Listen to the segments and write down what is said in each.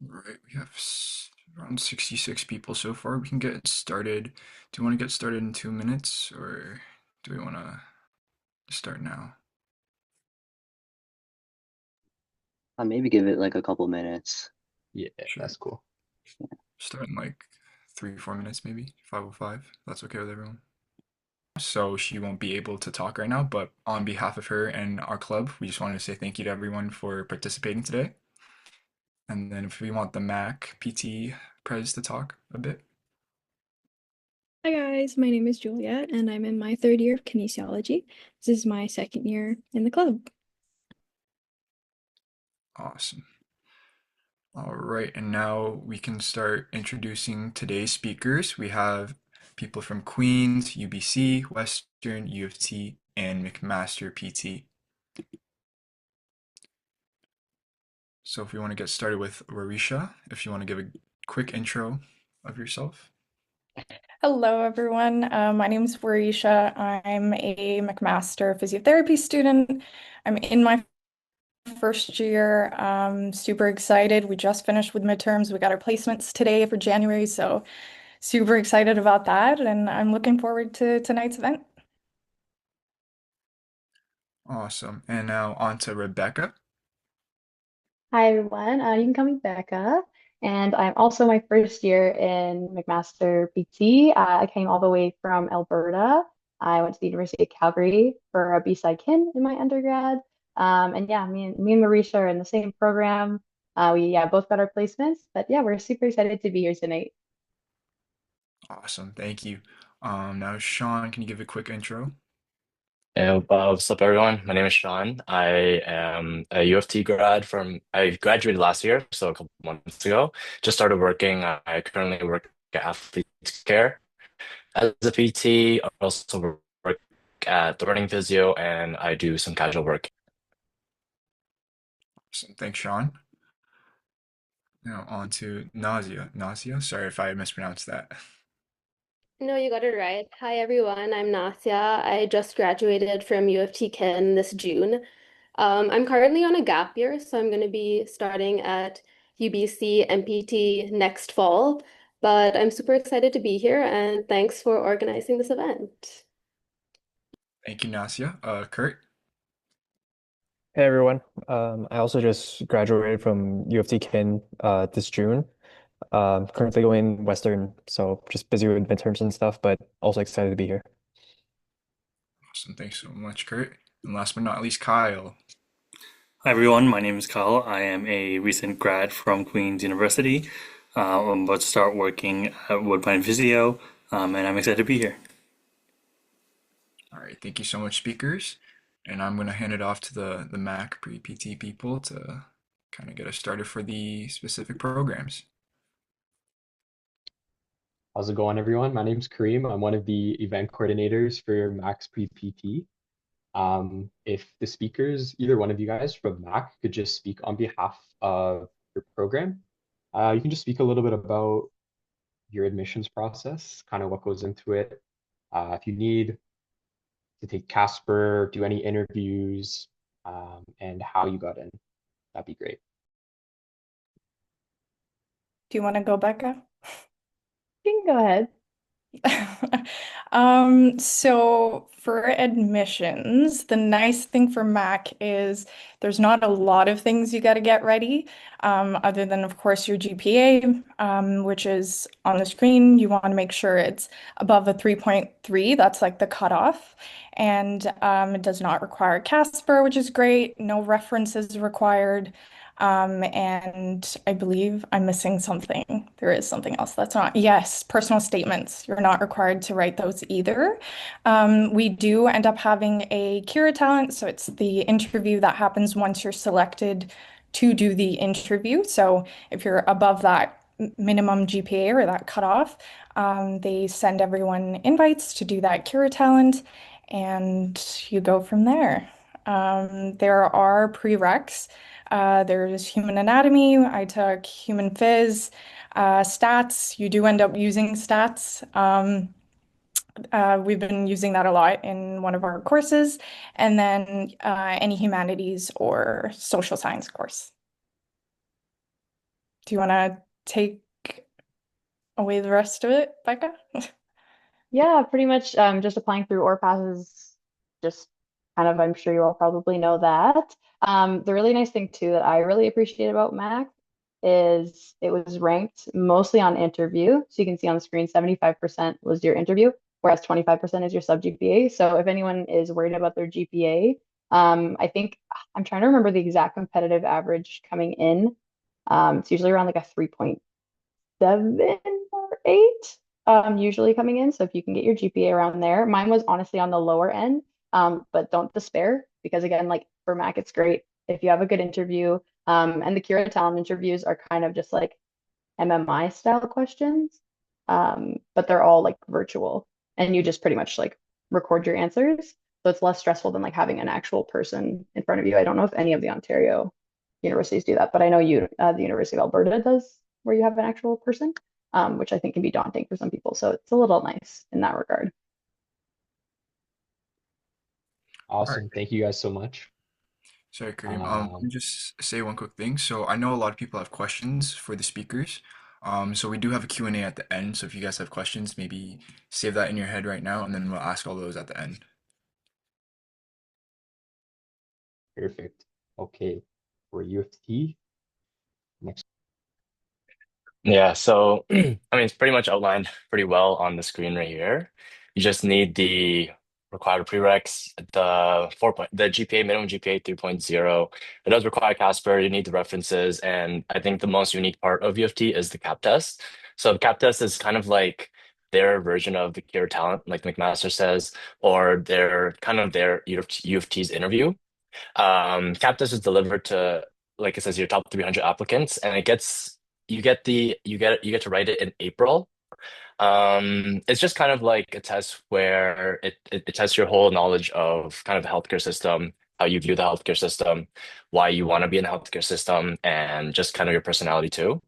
Right, we have around 66 people so far. We can get started. Do you want to get started in 2 minutes or do we want to start now? Maybe give it like a couple minutes. Yeah, Sure. that's cool. Start in like 3, 4 minutes maybe. 5:05. That's okay with everyone. So she won't be able to talk right now, but on behalf of her and our club, we just wanted to say thank you to everyone for participating today. And then if we want the Mac PT Prez to talk a bit. Hi guys, my name is Juliet and I'm in my third year of kinesiology. This is my second year in the club. Awesome. All right, and now we can start introducing today's speakers. We have people from Queens, UBC, Western, U of T, and McMaster PT. So if we want to get started with Warisha, if you want to give a quick intro of yourself. Hello, everyone. My name is Warisha. I'm a McMaster physiotherapy student. I'm in my first year. Super excited. We just finished with midterms. We got our placements today for January, so super excited about that. And I'm looking forward to tonight's event. Awesome. And now on to Rebecca. Hi everyone, you can call me Becca, and I'm also my first year in McMaster PT. I came all the way from Alberta. I went to the University of Calgary for a B-side kin in my undergrad. And yeah, me and Marisha are in the same program. We both got our placements, but yeah, we're super excited to be here tonight. Awesome. Thank you. Now Sean, can you give a quick intro? What's up, everyone? My name is Sean. I am a U of T grad I graduated last year, so a couple months ago. Just started working. I currently work at Athlete's Care as a PT. I also work at the running physio, and I do some casual work. Awesome. Thanks, Sean. Now on to Nausea. Nausea? Sorry if I mispronounced that. No, you got it right. Hi, everyone. I'm Nasia. I just graduated from U of T Ken this June. I'm currently on a gap year, so I'm going to be starting at UBC MPT next fall. But I'm super excited to be here, and thanks for organizing this event. Thank you, Nasia. Kurt? Hey everyone. I also just graduated from U of T Kin this June. Currently going Western, so just busy with midterms and stuff, but also excited to be here. Awesome. Thanks so much, Kurt. And last but not least, Kyle. Hi everyone, my name is Kyle. I am a recent grad from Queen's University. I'm about to start working at Woodbine Physio, and I'm excited to be here. All right. Thank you so much, speakers. And I'm going to hand it off to the Mac pre-PT people to kind of get us started for the specific programs. How's it going, everyone? My name's Kareem. I'm one of the event coordinators for Max Pre-PT. If the speakers, either one of you guys from Mac, could just speak on behalf of your program, you can just speak a little bit about your admissions process, kind of what goes into it. If you need to take CASPer, do any interviews, and how you got in, that'd be great. Do you want to go, Becca? You can go ahead. So for admissions, the nice thing for Mac is there's not a lot of things you got to get ready, other than, of course, your GPA, which is on the screen. You want to make sure it's above a 3.3. That's like the cutoff. And it does not require CASPer, which is great. No references required. And I believe I'm missing something. There is something else that's not. Yes, personal statements. You're not required to write those either. We do end up having a Cura talent, so it's the interview that happens once you're selected to do the interview. So if you're above that minimum GPA or that cutoff, they send everyone invites to do that Cura talent, and you go from there. There are prereqs. There's human anatomy. I took human phys, stats. You do end up using stats. We've been using that a lot in one of our courses, and then any humanities or social science course. Do you want to take away the rest of it, Becca? Yeah, pretty much just applying through ORPAS is just kind of, I'm sure you all probably know that. The really nice thing too that I really appreciate about Mac is it was ranked mostly on interview. So you can see on the screen 75% was your interview, whereas 25% is your sub GPA. So if anyone is worried about their GPA, I think I'm trying to remember the exact competitive average coming in. It's usually around like a 3.7 or 8 usually coming in. So if you can get your GPA around there, mine was honestly on the lower end, but don't despair because again, like for Mac, it's great if you have a good interview. And the Cura Talent interviews are kind of just like MMI style questions, but they're all like virtual, and you just pretty much like record your answers. So it's less stressful than like having an actual person in front of you. I don't know if any of the Ontario universities do that, but I know the University of Alberta does, where you have an actual person, which I think can be daunting for some people. So it's a little nice in that regard. All right. Awesome. Thank you guys so much. Sorry, Kareem. Let me Um, just say one quick thing. So I know a lot of people have questions for the speakers. So we do have a Q&A at the end. So if you guys have questions, maybe save that in your head right now, and then we'll ask all those at the end. Perfect. Okay. For U of T, next. Yeah, so I mean, it's pretty much outlined pretty well on the screen right here. You just need the required prereqs, the GPA, minimum GPA 3.0. It does require CASPer. You need the references, and I think the most unique part of U of T is the CAP test. So the CAP test is kind of like their version of the Cure Talent, like McMaster says, or their U of T's interview. CAPTUS is delivered to, like it says, your top 300 applicants, and you get to write it in April. It's just kind of like a test where it tests your whole knowledge of kind of the healthcare system, how you view the healthcare system, why you want to be in the healthcare system, and just kind of your personality too.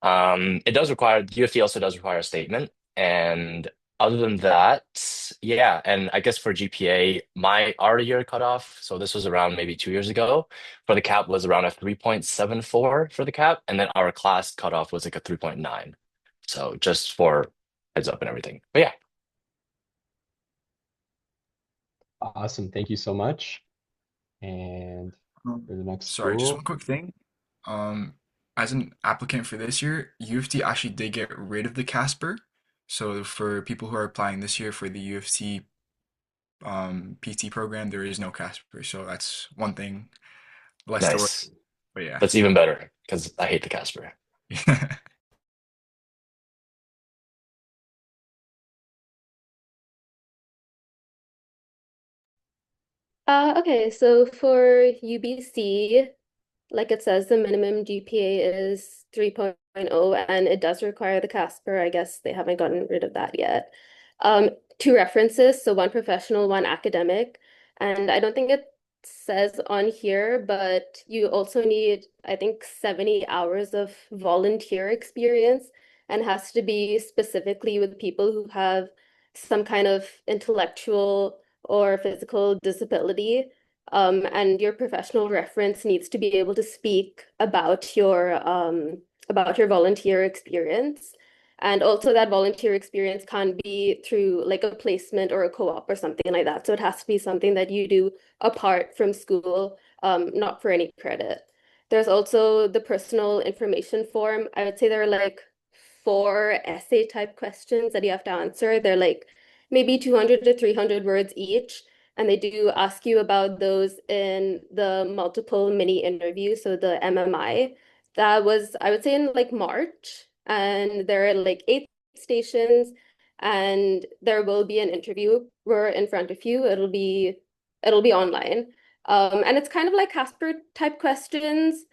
UFT also does require a statement. And other than that, yeah. And I guess for GPA, our year cutoff, so this was around maybe 2 years ago, for the cap was around a 3.74 for the cap. And then our class cutoff was like a 3.9. So just for heads up and everything. But yeah. Awesome. Thank you so much. And Um, for the next Sorry, just school, one quick thing. Um, as an applicant for this year, U of T actually did get rid of the CASPer. So for people who are applying this year for the U of T PT program, there is no CASPer. So that's one thing less to worry. Nice. But yeah. That's even better because I hate the Casper. Okay, so for UBC, like it says, the minimum GPA is 3.0 and it does require the CASPer. I guess they haven't gotten rid of that yet. Two references, so one professional, one academic. And I don't think it says on here, but you also need, I think, 70 hours of volunteer experience and has to be specifically with people who have some kind of intellectual or physical disability. And your professional reference needs to be able to speak about your volunteer experience. And also that volunteer experience can be through like a placement or a co-op or something like that. So it has to be something that you do apart from school, not for any credit. There's also the personal information form. I would say there are like 4 essay type questions that you have to answer. They're like maybe 200 to 300 words each. And they do ask you about those in the multiple mini interviews, so the MMI. That was, I would say, in like March. And there are like 8 stations, and there will be an interviewer in front of you. It'll be online. And it's kind of like CASPer type questions.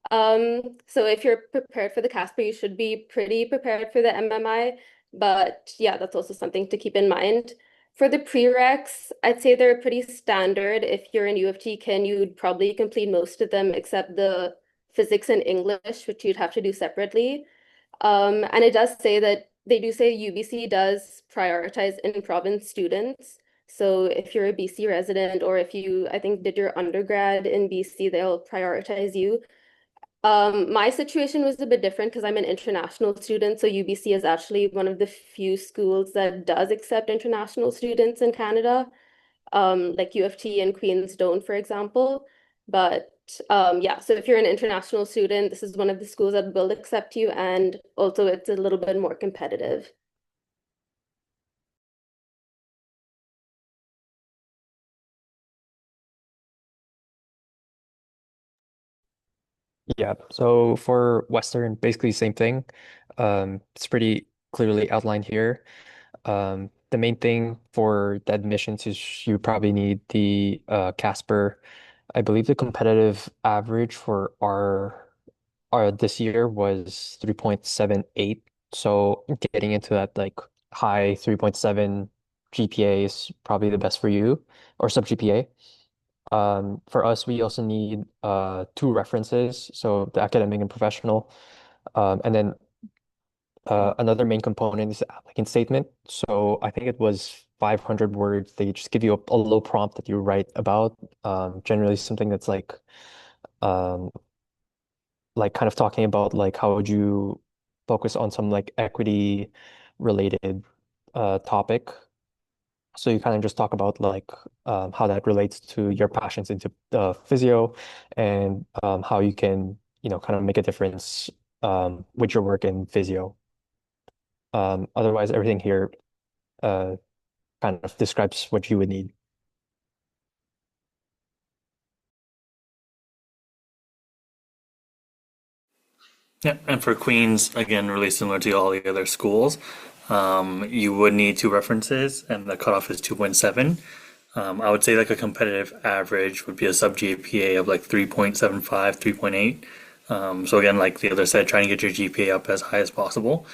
So if you're prepared for the CASPer, you should be pretty prepared for the MMI. But yeah, that's also something to keep in mind. For the prereqs, I'd say they're pretty standard. If you're in U of T Kin, you'd probably complete most of them except the physics and English, which you'd have to do separately. And it does say that they do say UBC does prioritize in-province students. So if you're a BC resident or if you, I think, did your undergrad in BC, they'll prioritize you. My situation was a bit different because I'm an international student, so UBC is actually one of the few schools that does accept international students in Canada. Like U of T and Queens don't, for example. But yeah, so if you're an international student, this is one of the schools that will accept you, and also it's a little bit more competitive. Yeah, so for Western, basically same thing. It's pretty clearly outlined here. The main thing for the admissions is you probably need the CASPer. I believe the competitive average for our this year was 3.78. So getting into that like high 3.7 GPA is probably the best for you, or sub GPA. For us, we also need two references, so the academic and professional. And then another main component is the applicant statement. So I think it was 500 words. They just give you a low prompt that you write about, generally something that's um, like kind of talking about like how would you focus on some like equity related topic. So you kind of just talk about like how that relates to your passions into physio, and how you can, kind of make a difference with your work in physio. Otherwise, everything here uh, kind of describes what you would need. Yeah, and for Queens, again, really similar to all the other schools, you would need two references, and the cutoff is 2.7. I would say like a competitive average would be a sub GPA of like 3.75, 3.8. So again, like the other said, trying to get your GPA up as high as possible.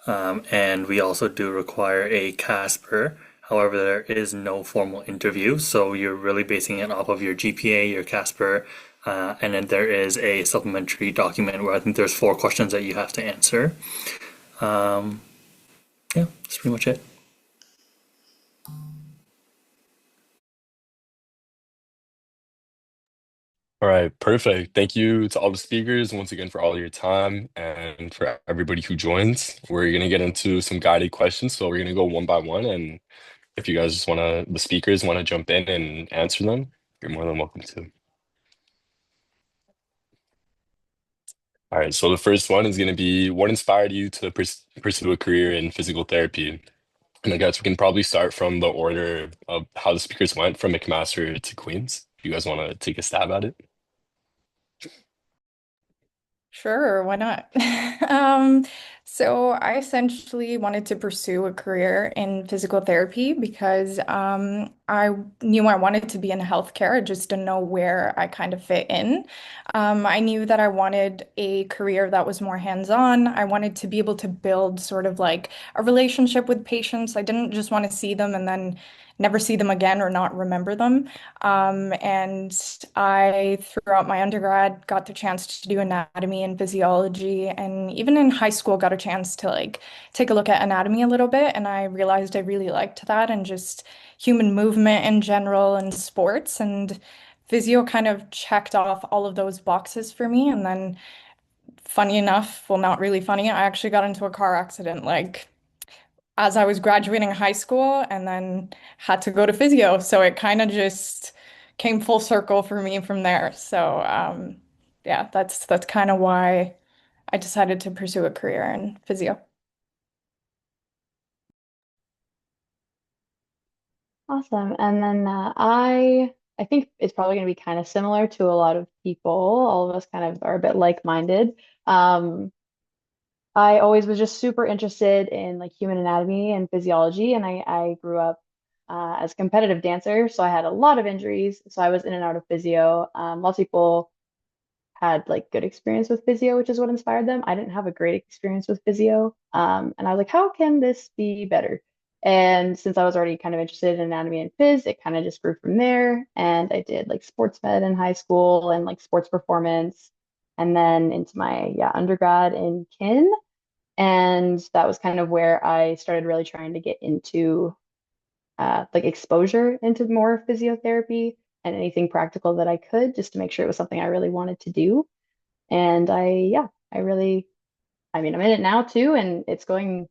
And we also do require a CASPer. However, there is no formal interview, so you're really basing it off of your GPA, your CASPer, and then there is a supplementary document where I think there's 4 questions that you have to answer. Um, yeah, that's pretty much it. All right, perfect. Thank you to all the speakers once again for all your time and for everybody who joins. We're gonna get into some guided questions, so we're gonna go one by one. And if you guys just wanna, the speakers wanna jump in and answer them, you're more than welcome to. All right, so the first one is gonna be what inspired you to pursue a career in physical therapy? And I guess we can probably start from the order of how the speakers went from McMaster to Queens. If you guys wanna take a stab at it. Sure, why not? So I essentially wanted to pursue a career in physical therapy because I knew I wanted to be in healthcare. I just didn't know where I kind of fit in. I knew that I wanted a career that was more hands-on. I wanted to be able to build sort of like a relationship with patients. I didn't just want to see them and then never see them again or not remember them. And I, throughout my undergrad, got the chance to do anatomy and physiology, and even in high school, got a chance to like take a look at anatomy a little bit. And I realized I really liked that and just human movement in general and sports. And physio kind of checked off all of those boxes for me. And then, funny enough, well, not really funny, I actually got into a car accident like as I was graduating high school and then had to go to physio. So it kind of just came full circle for me from there. So yeah, that's kind of why I decided to pursue a career in physio. Awesome. And then I think it's probably going to be kind of similar to a lot of people. All of us kind of are a bit like-minded. Um, I always was just super interested in like human anatomy and physiology, and I grew up as a competitive dancer, so I had a lot of injuries. So I was in and out of physio. Lots of people had like good experience with physio, which is what inspired them. I didn't have a great experience with physio. And I was like, how can this be better? And since I was already kind of interested in anatomy and phys, it kind of just grew from there. And I did like sports med in high school and like sports performance, and then into my undergrad in kin. And that was kind of where I started really trying to get into like exposure into more physiotherapy and anything practical that I could, just to make sure it was something I really wanted to do. And I mean, I'm in it now too, and it's going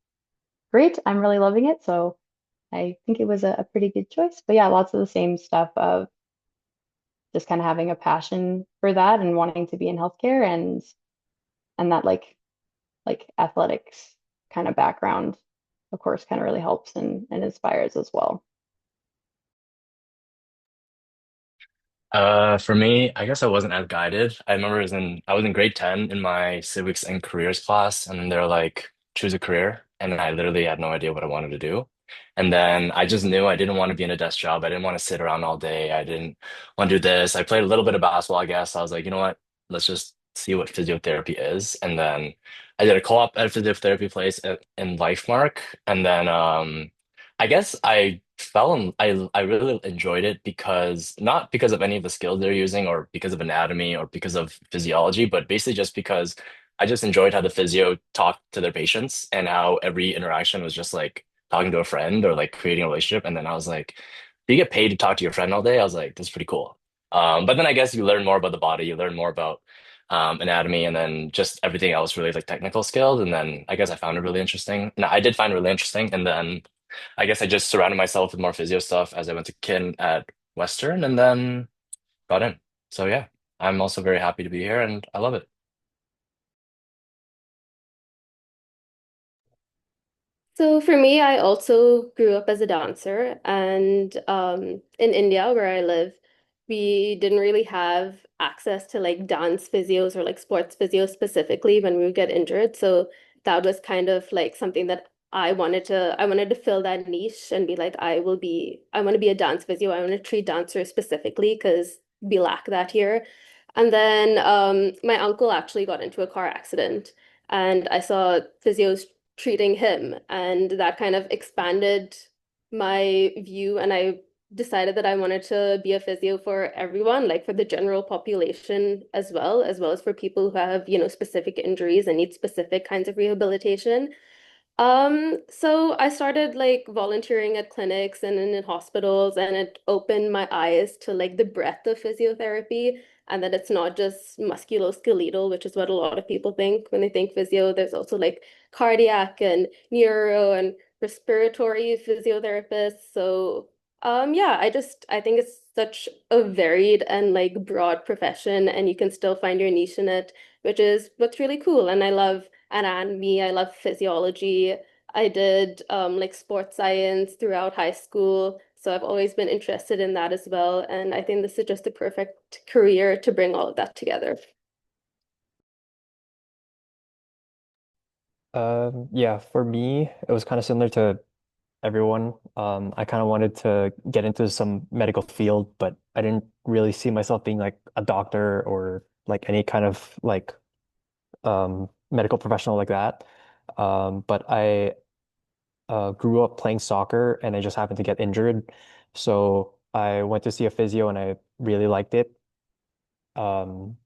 great. I'm really loving it. So I think it was a pretty good choice. But yeah, lots of the same stuff of just kind of having a passion for that and wanting to be in healthcare and that like athletics kind of background, of course, kind of really helps and inspires as well. For me, I guess I wasn't as guided. I remember I was in grade 10 in my civics and careers class, and they're like, choose a career. And I literally had no idea what I wanted to do. And then I just knew I didn't want to be in a desk job. I didn't want to sit around all day. I didn't want to do this. I played a little bit of basketball, I guess. I was like, you know what? Let's just see what physiotherapy is. And then I did a co-op at a physiotherapy place in Lifemark. And then I guess I really enjoyed it because not because of any of the skills they're using or because of anatomy or because of physiology, but basically just because I just enjoyed how the physio talked to their patients and how every interaction was just like talking to a friend or like creating a relationship. And then I was like, do you get paid to talk to your friend all day? I was like, that's pretty cool. But then I guess you learn more about the body, you learn more about anatomy, and then just everything else really like technical skills. And then I guess I found it really interesting. And I did find it really interesting. And then I guess I just surrounded myself with more physio stuff as I went to kin at Western and then got in. So yeah, I'm also very happy to be here and I love it. So for me, I also grew up as a dancer, and in India, where I live, we didn't really have access to like dance physios or like sports physios specifically when we would get injured. So that was kind of like something that I wanted to fill that niche and be like, I want to be a dance physio. I want to treat dancers specifically because we lack that here. And then my uncle actually got into a car accident, and I saw physios treating him. And that kind of expanded my view. And I decided that I wanted to be a physio for everyone, like for the general population as well as for people who have, specific injuries and need specific kinds of rehabilitation. So I started like volunteering at clinics and in hospitals, and it opened my eyes to like the breadth of physiotherapy and that it's not just musculoskeletal, which is what a lot of people think when they think physio. There's also like cardiac and neuro and respiratory physiotherapists. So, yeah, I think it's such a varied and like broad profession, and you can still find your niche in it, which is what's really cool. And I love anatomy, I love physiology. I did like sports science throughout high school, so I've always been interested in that as well. And I think this is just the perfect career to bring all of that together. Yeah, for me, it was kind of similar to everyone. I kind of wanted to get into some medical field, but I didn't really see myself being like a doctor or like any kind of like medical professional like that. But I grew up playing soccer and I just happened to get injured. So I went to see a physio and I really liked it. Um,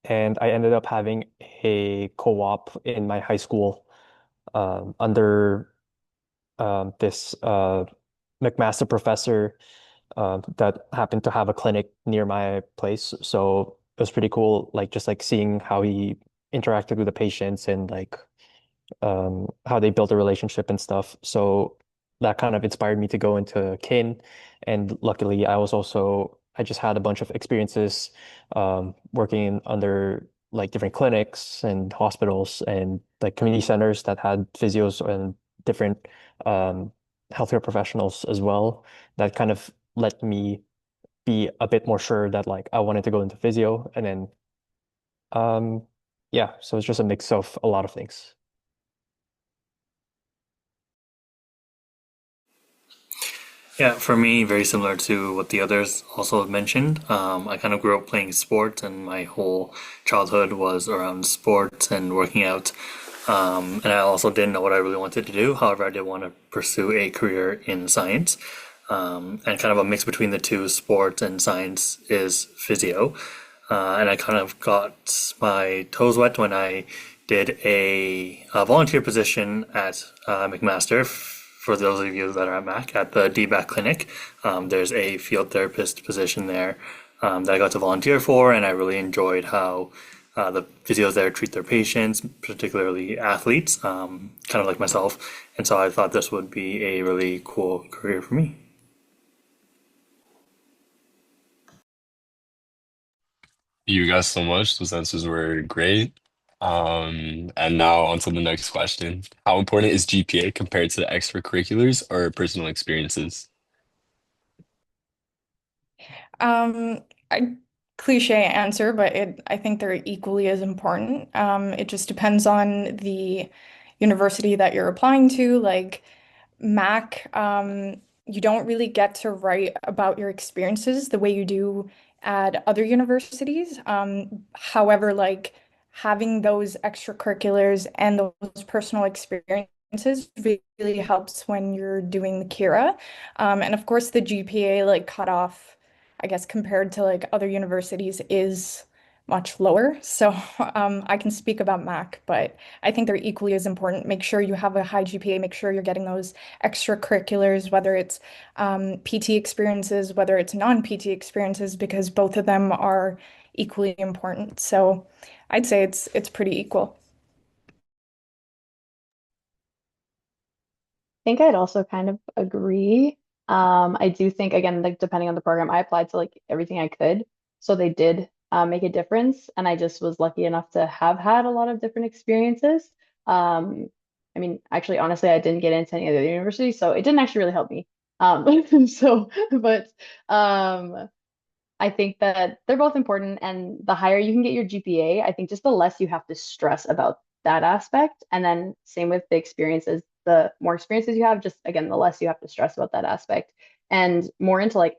and I ended up having a co-op in my high school under this McMaster professor that happened to have a clinic near my place. So it was pretty cool, like just like seeing how he interacted with the patients and like how they built a relationship and stuff. So that kind of inspired me to go into kin. And luckily, I just had a bunch of experiences working under like different clinics and hospitals and like community centers that had physios and different um, healthcare professionals as well. That kind of let me be a bit more sure that like I wanted to go into physio. And then, um, yeah, so it's just a mix of a lot of things. Yeah, for me, very similar to what the others also have mentioned. I kind of grew up playing sports, and my whole childhood was around sports and working out. And I also didn't know what I really wanted to do. However, I did want to pursue a career in science. And kind of a mix between the two, sports and science, is physio. And I kind of got my toes wet when I did a volunteer position at McMaster. For those of you that are at Mac, at the DBAC clinic, there's a field therapist position there that I got to volunteer for, and I really enjoyed how the physios there treat their patients, particularly athletes, kind of like myself. And so I thought this would be a really cool career for me. You guys so much. Those answers were great. And now on to the next question. How important is GPA compared to the extracurriculars or personal experiences? I cliche answer, but I think they're equally as important. It just depends on the university that you're applying to. Like Mac, you don't really get to write about your experiences the way you do at other universities. However, like having those extracurriculars and those personal experiences really helps when you're doing the Kira. And of course, the GPA like cutoff, I guess, compared to like other universities is much lower. So I can speak about Mac, but I think they're equally as important. Make sure you have a high GPA, make sure you're getting those extracurriculars, whether it's PT experiences, whether it's non-PT experiences, because both of them are equally important. So I'd say it's pretty equal. Think I'd also kind of agree. I do think, again, like depending on the program, I applied to like everything I could. So they did make a difference. And I just was lucky enough to have had a lot of different experiences. Um, I mean, actually, honestly, I didn't get into any other university, so it didn't actually really help me. But I think that they're both important, and the higher you can get your GPA, I think just the less you have to stress about that aspect. And then same with the experiences, the more experiences you have, just again, the less you have to stress about that aspect. And more into like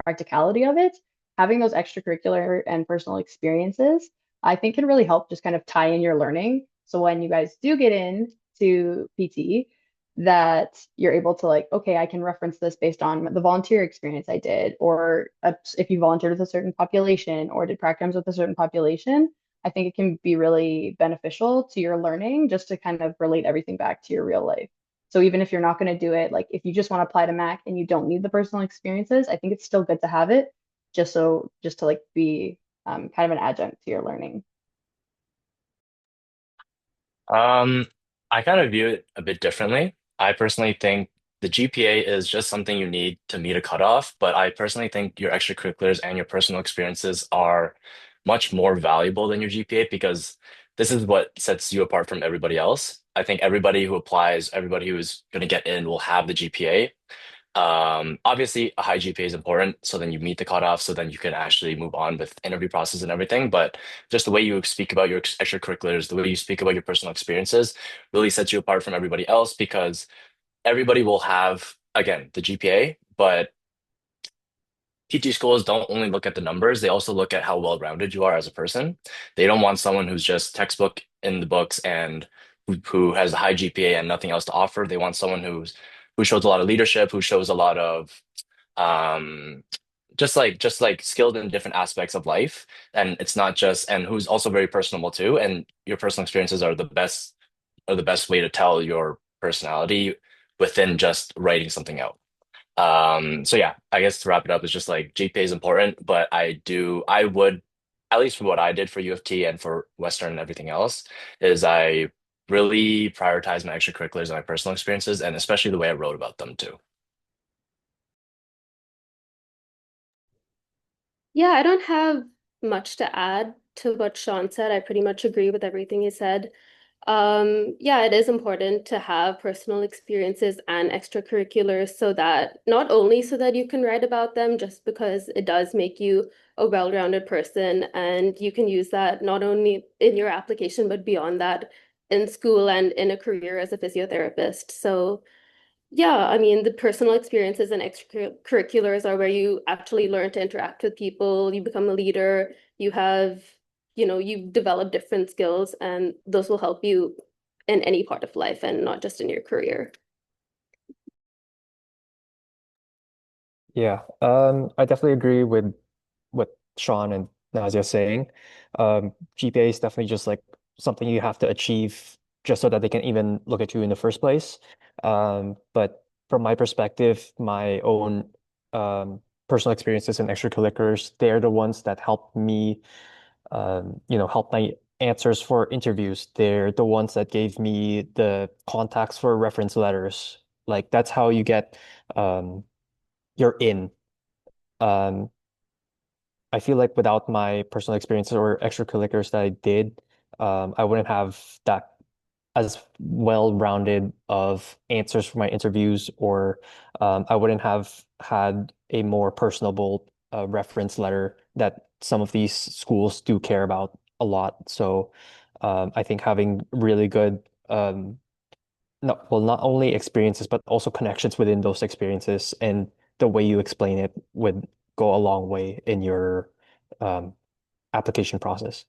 practicality of it, having those extracurricular and personal experiences, I think can really help just kind of tie in your learning. So when you guys do get into PT, that you're able to like, okay, I can reference this based on the volunteer experience I did, or if you volunteered with a certain population or did practicums with a certain population, I think it can be really beneficial to your learning just to kind of relate everything back to your real life. So even if you're not going to do it, like if you just want to apply to Mac and you don't need the personal experiences, I think it's still good to have it just to like be kind of an adjunct to your learning. Um, I kind of view it a bit differently. I personally think the GPA is just something you need to meet a cutoff, but I personally think your extracurriculars and your personal experiences are much more valuable than your GPA because this is what sets you apart from everybody else. I think everybody who applies, everybody who is going to get in will have the GPA. Obviously, a high GPA is important, so then you meet the cutoff, so then you can actually move on with interview process and everything. But just the way you speak about your extracurriculars, the way you speak about your personal experiences, really sets you apart from everybody else because everybody will have, again, the GPA, but PT schools don't only look at the numbers, they also look at how well-rounded you are as a person. They don't want someone who's just textbook in the books and who has a high GPA and nothing else to offer. They want someone who shows a lot of leadership, who shows a lot of um just like skilled in different aspects of life. And it's not just and who's also very personable too. And your personal experiences are the best way to tell your personality within just writing something out. So yeah, I guess to wrap it up, it's just like GPA is important, but I would, at least for what I did for U of T and for Western and everything else, is I really prioritize my extracurriculars and my personal experiences, and especially the way I wrote about them too. Yeah, I don't have much to add to what Sean said. I pretty much agree with everything he said. Yeah, it is important to have personal experiences and extracurriculars so that not only so that you can write about them, just because it does make you a well-rounded person and you can use that not only in your application, but beyond that in school and in a career as a physiotherapist. So yeah, I mean, the personal experiences and extracurriculars are where you actually learn to interact with people, you become a leader, you have, you develop different skills, and those will help you in any part of life and not just in your career. Yeah, I definitely agree with what Sean and Nazia saying. GPA is definitely just like something you have to achieve just so that they can even look at you in the first place. But from my perspective, my own personal experiences and extracurriculars, they're the ones that help me help my answers for interviews. They're the ones that gave me the contacts for reference letters. Like that's how you get um, your in. Um, I feel like without my personal experiences or extracurriculars that I did, I wouldn't have that as well-rounded of answers for my interviews, or I wouldn't have had a more personable reference letter that some of these schools do care about a lot. So I think having really good, no, well, not only experiences, but also connections within those experiences and the way you explain it would go a long way in your um, application process.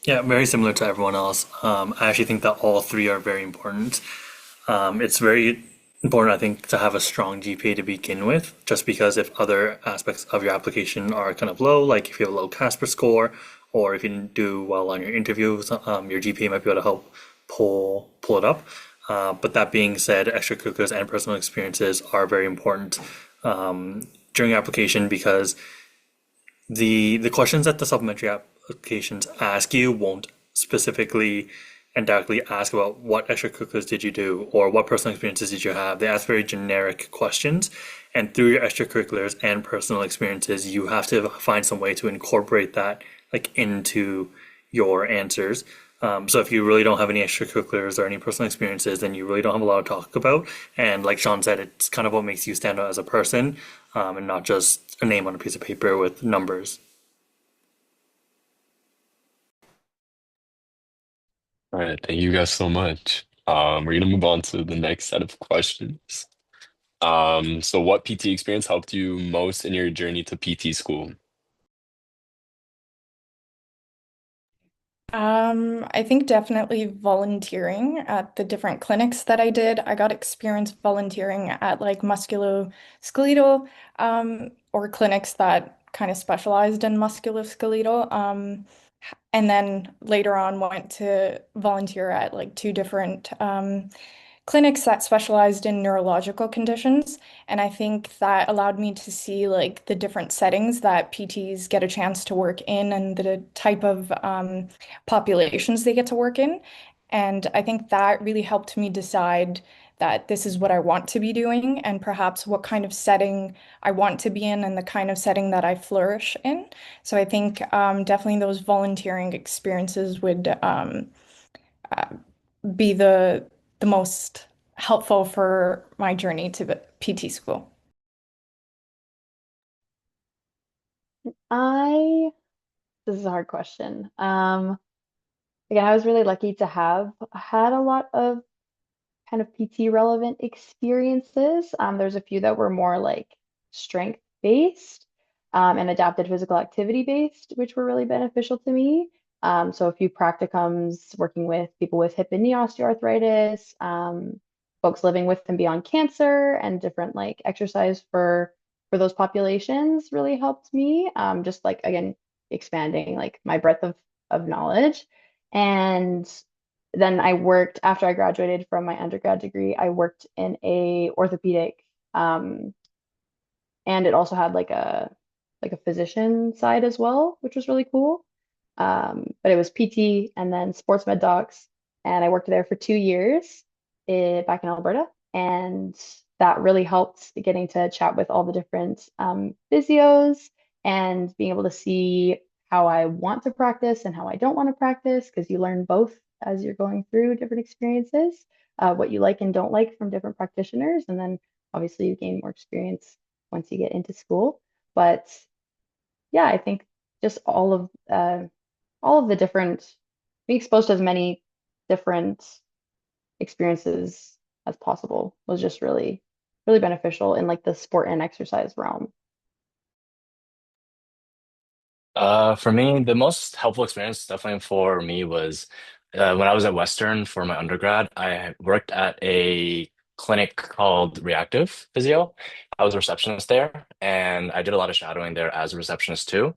Yeah, very similar to everyone else. I actually think that all three are very important. It's very important, I think, to have a strong GPA to begin with, just because if other aspects of your application are kind of low, like if you have a low CASPer score, or if you didn't do well on your interviews, your GPA might be able to help pull it up. But that being said, extracurriculars and personal experiences are very important during application because the questions that the supplementary applications ask you won't specifically and directly ask about what extracurriculars did you do or what personal experiences did you have. They ask very generic questions, and through your extracurriculars and personal experiences, you have to find some way to incorporate that like into your answers. So if you really don't have any extracurriculars or any personal experiences, then you really don't have a lot to talk about. And like Sean said, it's kind of what makes you stand out as a person, and not just a name on a piece of paper with numbers. All right, thank you guys so much. We're gonna move on to the next set of questions. So what PT experience helped you most in your journey to PT school? I think definitely volunteering at the different clinics that I did. I got experience volunteering at like musculoskeletal or clinics that kind of specialized in musculoskeletal. And then later on went to volunteer at like two different clinics that specialized in neurological conditions. And I think that allowed me to see like the different settings that PTs get a chance to work in and the type of populations they get to work in. And I think that really helped me decide that this is what I want to be doing and perhaps what kind of setting I want to be in and the kind of setting that I flourish in. So I think definitely those volunteering experiences would uh, be the most helpful for my journey to the PT school. I This is a hard question. Again, I was really lucky to have had a lot of kind of PT relevant experiences. There's a few that were more like strength based and adapted physical activity based, which were really beneficial to me. So a few practicums working with people with hip and knee osteoarthritis, folks living with and beyond cancer, and different like exercise for those populations really helped me. Just like again, expanding like my breadth of knowledge. And then I worked after I graduated from my undergrad degree. I worked in a orthopedic, and it also had like a physician side as well, which was really cool. But it was PT and then sports med docs, and I worked there for 2 years back in Alberta, and that really helped getting to chat with all the different physios and being able to see how I want to practice and how I don't want to practice because you learn both as you're going through different experiences, what you like and don't like from different practitioners, and then obviously you gain more experience once you get into school. But yeah, I think just all of the different being exposed to as many different experiences as possible was just really beneficial in like the sport and exercise realm. For me, the most helpful experience definitely for me was when I was at Western for my undergrad. I worked at a clinic called Reactive Physio. I was a receptionist there, and I did a lot of shadowing there as a receptionist too.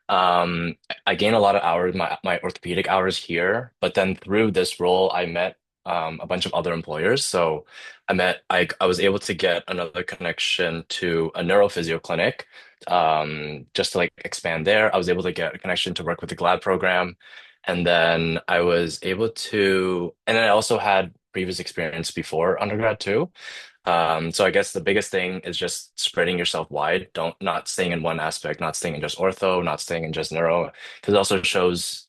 I gained a lot of hours, my orthopedic hours here, but then through this role, I met a bunch of other employers. So I was able to get another connection to a neurophysio clinic, just to like expand there. I was able to get a connection to work with the GLAD program. And then and then I also had previous experience before undergrad too. So I guess the biggest thing is just spreading yourself wide. Don't Not staying in one aspect, not staying in just ortho, not staying in just neuro, because it also shows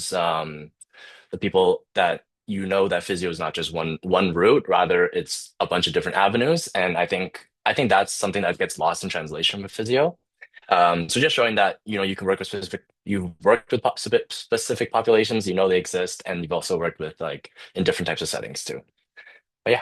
the people that that physio is not just one route, rather it's a bunch of different avenues. And I think that's something that gets lost in translation with physio. So just showing that you can work with you've worked with specific populations, they exist, and you've also worked with like in different types of settings too. But yeah.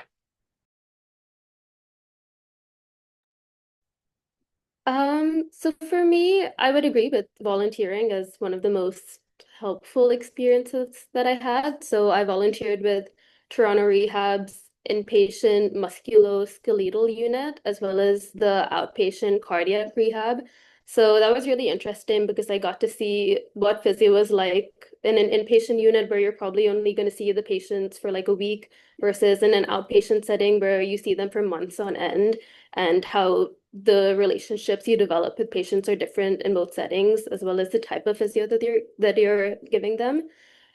So for me, I would agree with volunteering as one of the most helpful experiences that I had. So I volunteered with Toronto Rehab's inpatient musculoskeletal unit as well as the outpatient cardiac rehab. So that was really interesting because I got to see what physio was like in an inpatient unit where you're probably only going to see the patients for like a week versus in an outpatient setting where you see them for months on end, and how the relationships you develop with patients are different in both settings, as well as the type of physio that you're giving them.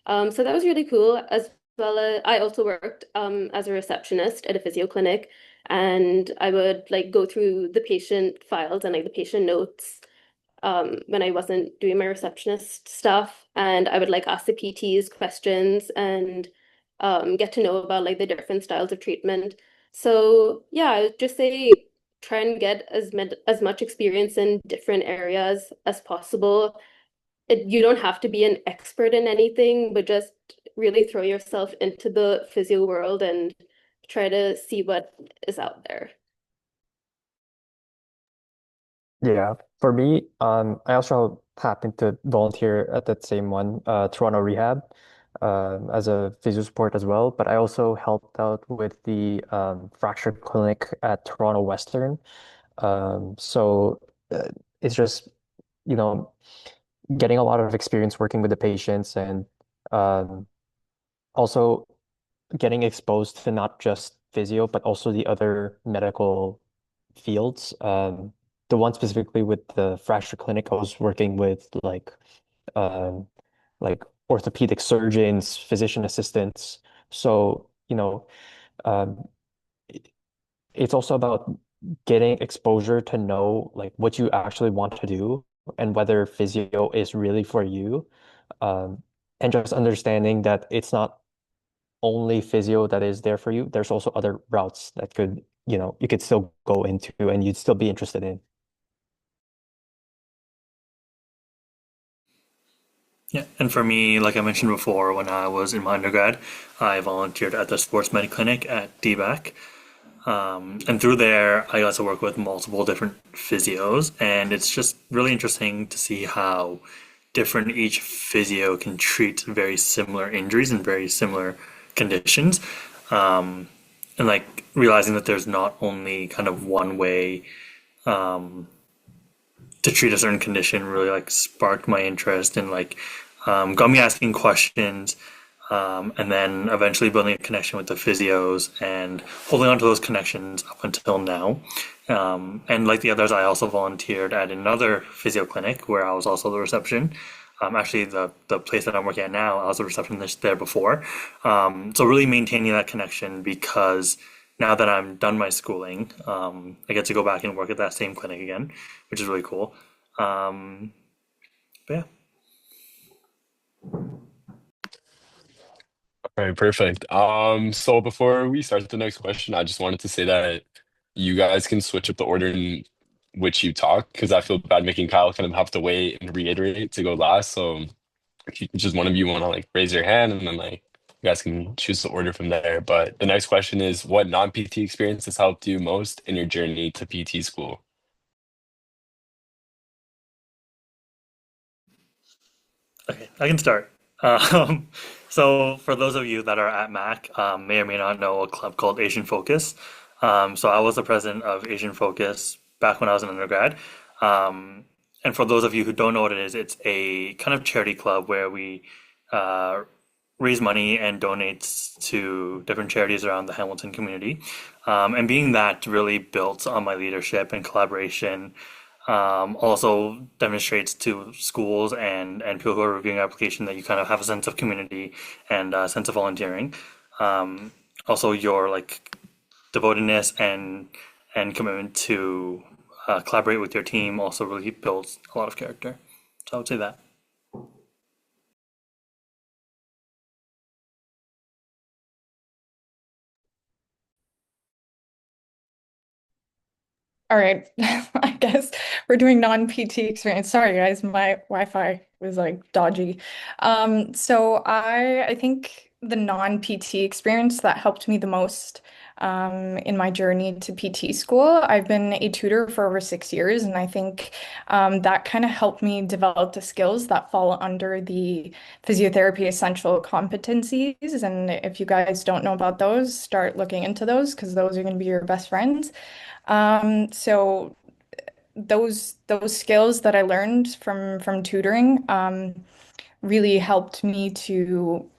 So that was really cool. As well as I also worked as a receptionist at a physio clinic, and I would like go through the patient files and like the patient notes when I wasn't doing my receptionist stuff, and I would like ask the PTs questions and get to know about like the different styles of treatment. So yeah, I would just say try and get as much experience in different areas as possible. You don't have to be an expert in anything, but just really throw yourself into the physio world and try to see what is out there. Yeah, for me, I also happened to volunteer at that same one, Toronto Rehab, as a physio support as well. But I also helped out with the fracture clinic at Toronto Western. So it's just, you know, getting a lot of experience working with the patients and um, also getting exposed to not just physio, but also the other medical fields. The one specifically with the fracture clinic, I was working with um, like orthopedic surgeons, physician assistants. So, um, it- it's also about getting exposure to know like what you actually want to do and whether physio is really for you. Um, and just understanding that it's not only physio that is there for you. There's also other routes that you could still go into and you'd still be interested in. Yeah, and for me, like I mentioned before, when I was in my undergrad, I volunteered at the sports med clinic at DBAC. And through there, I got to work with multiple different physios, and it's just really interesting to see how different each physio can treat very similar injuries and very similar conditions. And like realizing that there's not only kind of one way to treat a certain condition really like sparked my interest and like got me asking questions, and then eventually building a connection with the physios and holding on to those connections up until now. And like the others, I also volunteered at another physio clinic where I was also the reception. Actually, the place that I'm working at now, I was a receptionist there before. So really maintaining that connection because now that I'm done my schooling, I get to go back and work at that same clinic again, which is really cool. Um, but yeah. All right, perfect. So before we start the next question, I just wanted to say that you guys can switch up the order in which you talk because I feel bad making Kyle kind of have to wait and reiterate to go last. So if just one of you want to like raise your hand and then like you guys can choose the order from there. But the next question is, what non-PT experience has helped you most in your journey to PT school? Okay, I can start. Um, so for those of you that are at Mac, may or may not know a club called Asian Focus. So I was the president of Asian Focus back when I was an undergrad. And for those of you who don't know what it is, it's a kind of charity club where we uh, raise money and donates to different charities around the Hamilton community. And being that really built on my leadership and collaboration, also demonstrates to schools and people who are reviewing application that you kind of have a sense of community and a sense of volunteering. Also, your like devotedness and commitment to collaborate with your team also really builds a lot of character. So I would say that. All right, I guess we're doing non-PT experience. Sorry, guys, my Wi-Fi was like dodgy. So I think the non-PT experience that helped me the most in my journey to PT school. I've been a tutor for over 6 years, and I think that kind of helped me develop the skills that fall under the physiotherapy essential competencies. And if you guys don't know about those, start looking into those because those are going to be your best friends. So those skills that I learned from tutoring really helped me to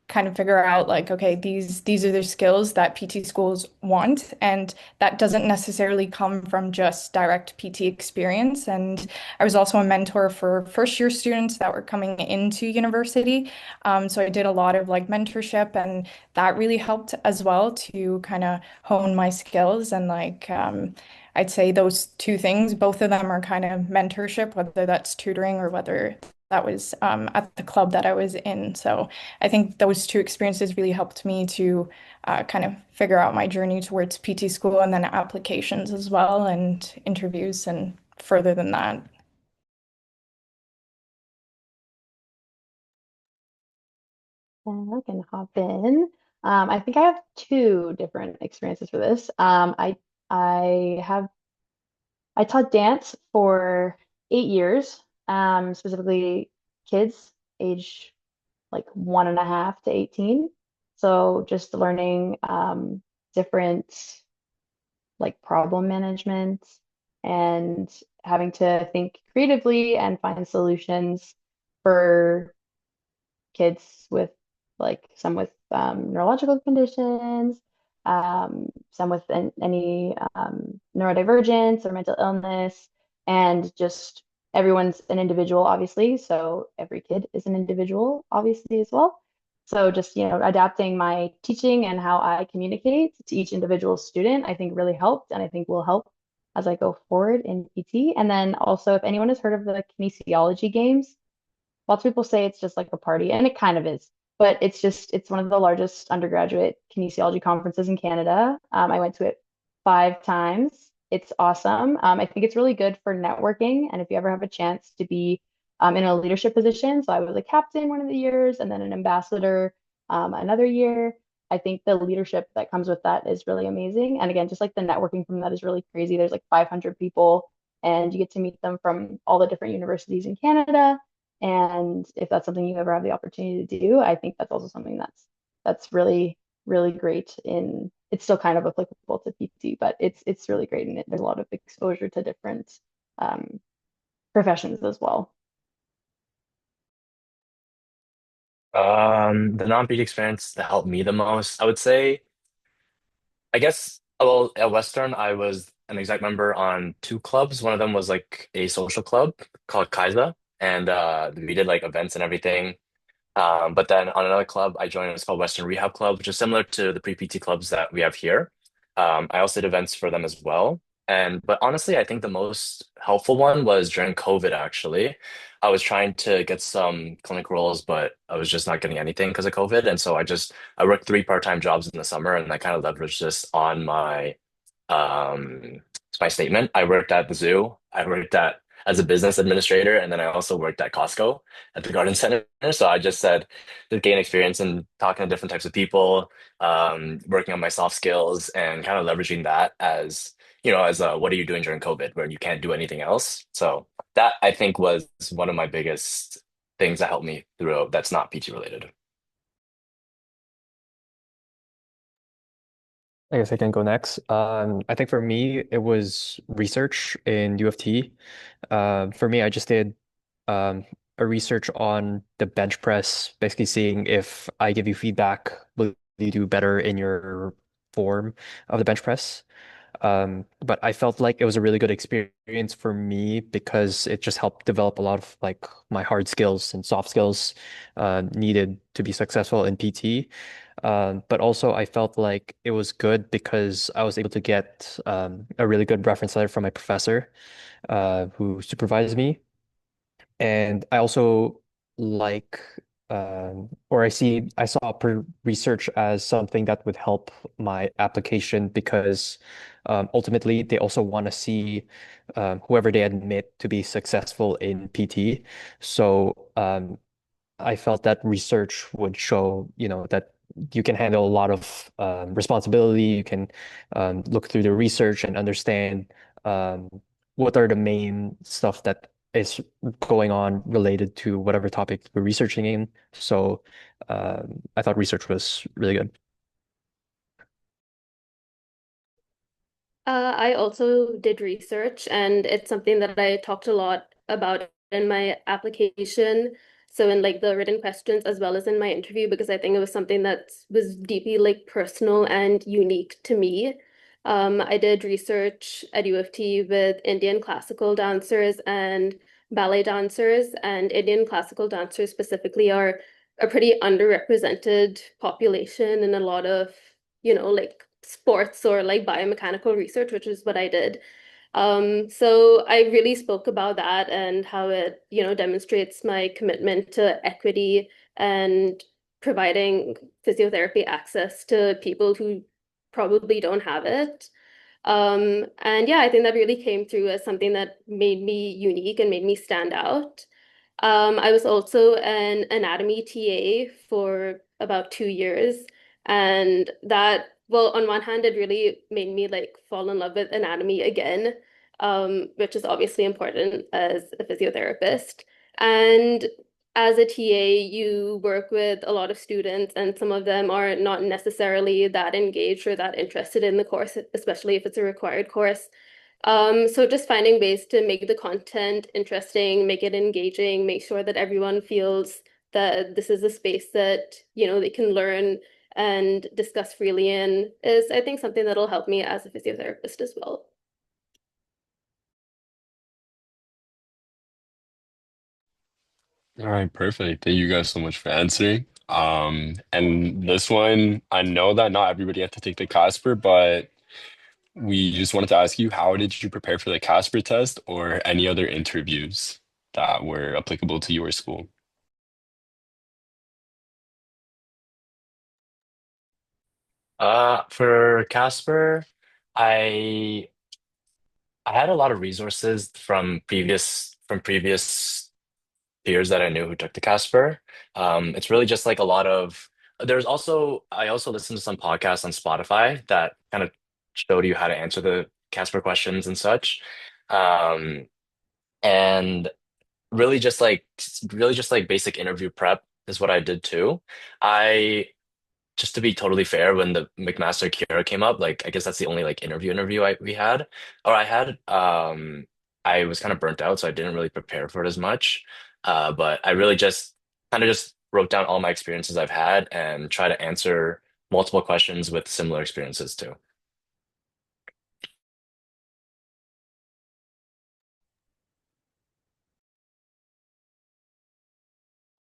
kind of figure out like, okay, these are the skills that PT schools want, and that doesn't necessarily come from just direct PT experience. And I was also a mentor for first year students that were coming into university. So I did a lot of like mentorship, and that really helped as well to kind of hone my skills. And like I'd say those two things, both of them are kind of mentorship, whether that's tutoring or whether that was at the club that I was in. So I think those two experiences really helped me to kind of figure out my journey towards PT school and then applications as well and interviews and further than that. And I can hop in. I think I have two different experiences for this. I have I taught dance for 8 years, specifically kids age like 1.5 to 18. So just learning different like problem management and having to think creatively and find solutions for kids with like some with neurological conditions, some with any neurodivergence or mental illness, and just everyone's an individual, obviously. So every kid is an individual, obviously, as well. So just, adapting my teaching and how I communicate to each individual student, I think really helped and I think will help as I go forward in PT. And then also, if anyone has heard of the kinesiology games, lots of people say it's just like a party, and it kind of is, but it's one of the largest undergraduate kinesiology conferences in Canada. I went to it 5 times. It's awesome. I think it's really good for networking, and if you ever have a chance to be in a leadership position, so I was a captain one of the years, and then an ambassador another year. I think the leadership that comes with that is really amazing. And again, just like the networking from that is really crazy. There's like 500 people, and you get to meet them from all the different universities in Canada. And if that's something you ever have the opportunity to do, I think that's also something that's really, really great in it's still kind of applicable to PT, but it's really great and there's a lot of exposure to different professions as well. The non-PT experience that helped me the most, I would say, I guess, well, at Western, I was an exec member on two clubs. One of them was like a social club called Kaisa, and we did like events and everything. But then on another club I joined, it's called Western Rehab Club, which is similar to the pre-PT clubs that we have here. I also did events for them as well. But honestly, I think the most helpful one was during COVID, actually. I was trying to get some clinic roles, but I was just not getting anything because of COVID. And so I worked three part-time jobs in the summer, and I kind of leveraged this on my statement. I worked at the zoo. I worked at as a business administrator, and then I also worked at Costco at the garden center. So I just said to gain experience and talking to different types of people, working on my soft skills, and kind of leveraging that as as what are you doing during COVID where you can't do anything else. So that I think was one of my biggest things that helped me through that's not PT related. I guess I can go next. I think for me, it was research in U of T. For me, I just did a research on the bench press, basically seeing if I give you feedback, will you do better in your form of the bench press? But I felt like it was a really good experience for me because it just helped develop a lot of like my hard skills and soft skills needed to be successful in PT. But also I felt like it was good because I was able to get a really good reference letter from my professor who supervised me. And I also like, or I saw research as something that would help my application because ultimately they also want to see whoever they admit to be successful in PT. So I felt that research would show, that you can handle a lot of responsibility. You can look through the research and understand um, what are the main stuff that is going on related to whatever topic we're researching in. So I thought research was really good. I also did research, and it's something that I talked a lot about in my application. So in like the written questions as well as in my interview, because I think it was something that was deeply like personal and unique to me. I did research at U of T with Indian classical dancers and ballet dancers, and Indian classical dancers specifically are a pretty underrepresented population in a lot of, like sports or like biomechanical research, which is what I did. So I really spoke about that and how it, demonstrates my commitment to equity and providing physiotherapy access to people who probably don't have it. And yeah, I think that really came through as something that made me unique and made me stand out. I was also an anatomy TA for about 2 years. And that, well, on one hand, it really made me like fall in love with anatomy again, which is obviously important as a physiotherapist. And as a TA, you work with a lot of students, and some of them are not necessarily that engaged or that interested in the course, especially if it's a required course. So just finding ways to make the content interesting, make it engaging, make sure that everyone feels that this is a space that, they can learn and discuss freely in is, I think, something that'll help me as a physiotherapist as well. All right, perfect. Thank you guys so much for answering. And this one, I know that not everybody had to take the CASPer, but we just wanted to ask you, how did you prepare for the CASPer test or any other interviews that were applicable to your school? For CASPer, I I had a lot of resources from previous peers that I knew who took the CASPer. It's really just like a lot of I also listened to some podcasts on Spotify that kind of showed you how to answer the CASPer questions and such. Um, and really just like basic interview prep is what I did too. I Just to be totally fair, when the McMaster Cure came up, like I guess that's the only like interview we had or I had. I was kind of burnt out, so I didn't really prepare for it as much. But I really just kind of just wrote down all my experiences I've had and try to answer multiple questions with similar experiences too.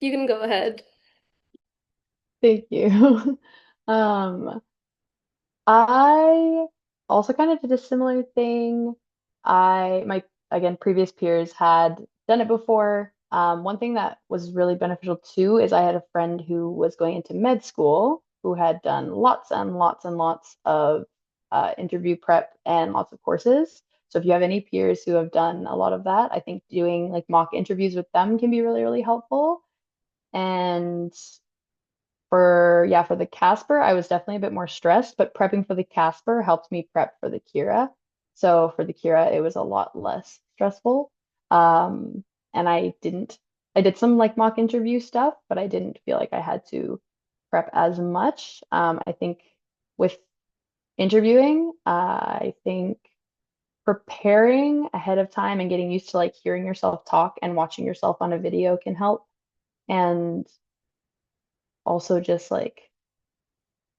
You can go ahead. Thank you. Um, I also kind of did a similar thing. My again, previous peers had done it before. One thing that was really beneficial too is I had a friend who was going into med school who had done lots and lots and lots of interview prep and lots of courses. So if you have any peers who have done a lot of that, I think doing like mock interviews with them can be really, really helpful. And for the CASPer, I was definitely a bit more stressed, but prepping for the CASPer helped me prep for the Kira. So for the Kira, it was a lot less stressful. And I did some like mock interview stuff, but I didn't feel like I had to prep as much. I think with interviewing, I think preparing ahead of time and getting used to like hearing yourself talk and watching yourself on a video can help. And also just like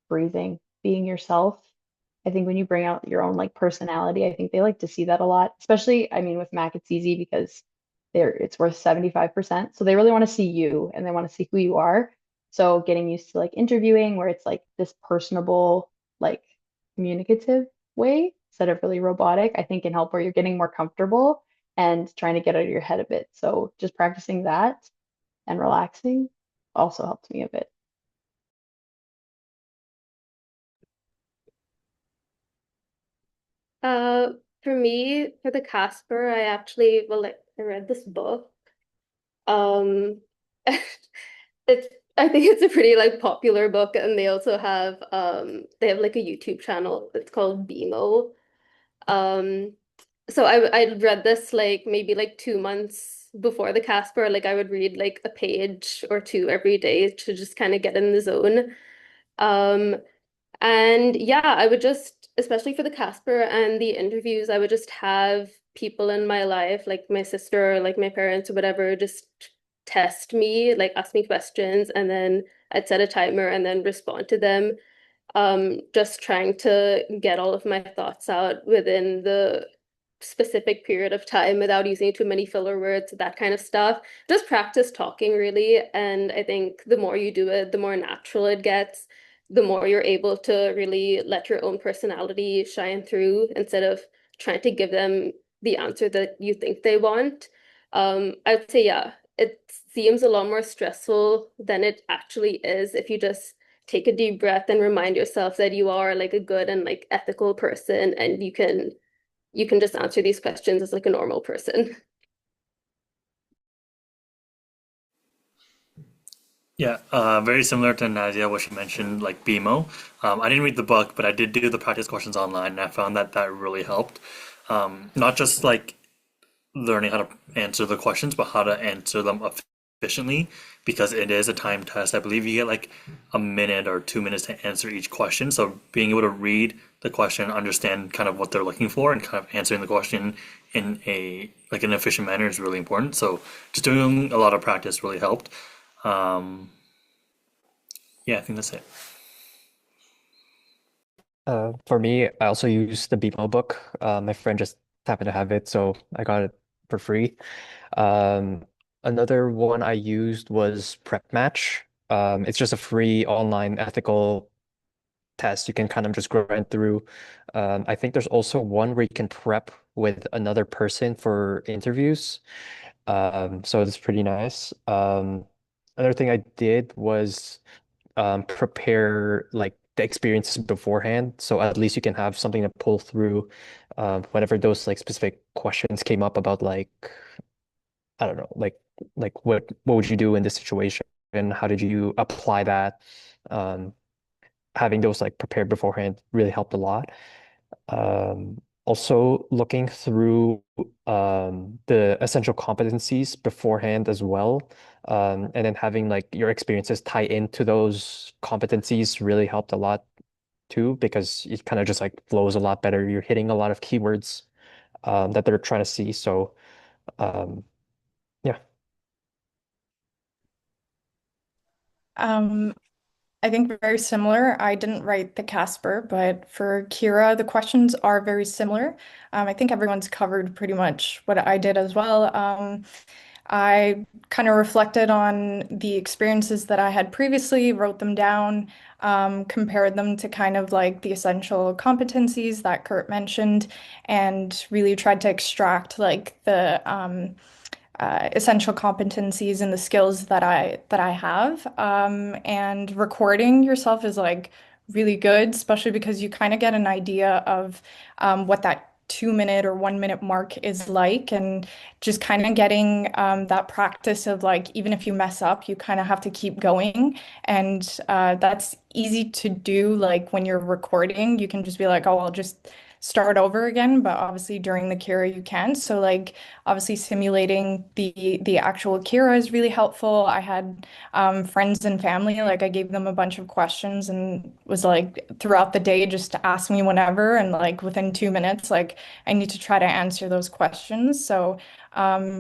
breathing, being yourself. I think when you bring out your own like personality, I think they like to see that a lot. Especially, I mean, with Mac, it's easy because it's worth 75%. So they really want to see you and they want to see who you are. So getting used to like interviewing where it's like this personable, like communicative way instead of really robotic, I think can help where you're getting more comfortable and trying to get out of your head a bit. So just practicing that and relaxing also helped me a bit. For me, for the CASPer, I actually, well, like, I read this book. Um, it's I think it's a pretty like popular book, and they have like a YouTube channel. It's called BMO. Um, so I read this like maybe like 2 months before the CASPer. Like I would read like a page or two every day to just kind of get in the zone. Um, and yeah, I would just, especially for the CASPer and the interviews, I would just have people in my life, like my sister or like my parents or whatever, just test me, like ask me questions, and then I'd set a timer and then respond to them. Just trying to get all of my thoughts out within the specific period of time without using too many filler words, that kind of stuff. Just practice talking really. And I think the more you do it, the more natural it gets, the more you're able to really let your own personality shine through instead of trying to give them the answer that you think they want. I'd say, yeah, it seems a lot more stressful than it actually is if you just take a deep breath and remind yourself that you are like a good and like ethical person and you can just answer these questions as like a normal person. Yeah, very similar to Nadia, what she mentioned, like BMO. I didn't read the book, but I did do the practice questions online, and I found that that really helped. Not just like learning how to answer the questions, but how to answer them efficiently, because it is a time test. I believe you get like a minute or 2 minutes to answer each question. So being able to read the question, understand kind of what they're looking for, and kind of answering the question in a like an efficient manner is really important. So just doing a lot of practice really helped. Um, yeah, I think that's it. For me, I also use the BMO book. My friend just happened to have it, so I got it for free. Um, Another one I used was Prep Match. It's just a free online ethical test you can kind of just grind through. I think there's also one where you can prep with another person for interviews. So it's pretty nice. Another thing I did was prepare like the experiences beforehand, so at least you can have something to pull through whenever those like specific questions came up about like I don't know, like what would you do in this situation and how did you apply that? Um, Having those like prepared beforehand really helped a lot. Also looking through the essential competencies beforehand as well. And then having like your experiences tie into those competencies really helped a lot too, because it kind of just like flows a lot better. You're hitting a lot of keywords that they're trying to see. So um, yeah. Um, I think very similar. I didn't write the CASPer, but for Kira, the questions are very similar. I think everyone's covered pretty much what I did as well. I kind of reflected on the experiences that I had previously, wrote them down, compared them to kind of like the essential competencies that Kurt mentioned, and really tried to extract like the essential competencies and the skills that I have. And recording yourself is like really good, especially because you kind of get an idea of what that 2 minute or 1 minute mark is like, and just kind of getting that practice of like even if you mess up, you kind of have to keep going, and that's easy to do. Like when you're recording, you can just be like, oh, I'll just start over again, but obviously during the Kira you can't. So like obviously simulating the actual Kira is really helpful. I had friends and family, like I gave them a bunch of questions and was like throughout the day just to ask me whenever, and like within 2 minutes, like I need to try to answer those questions. So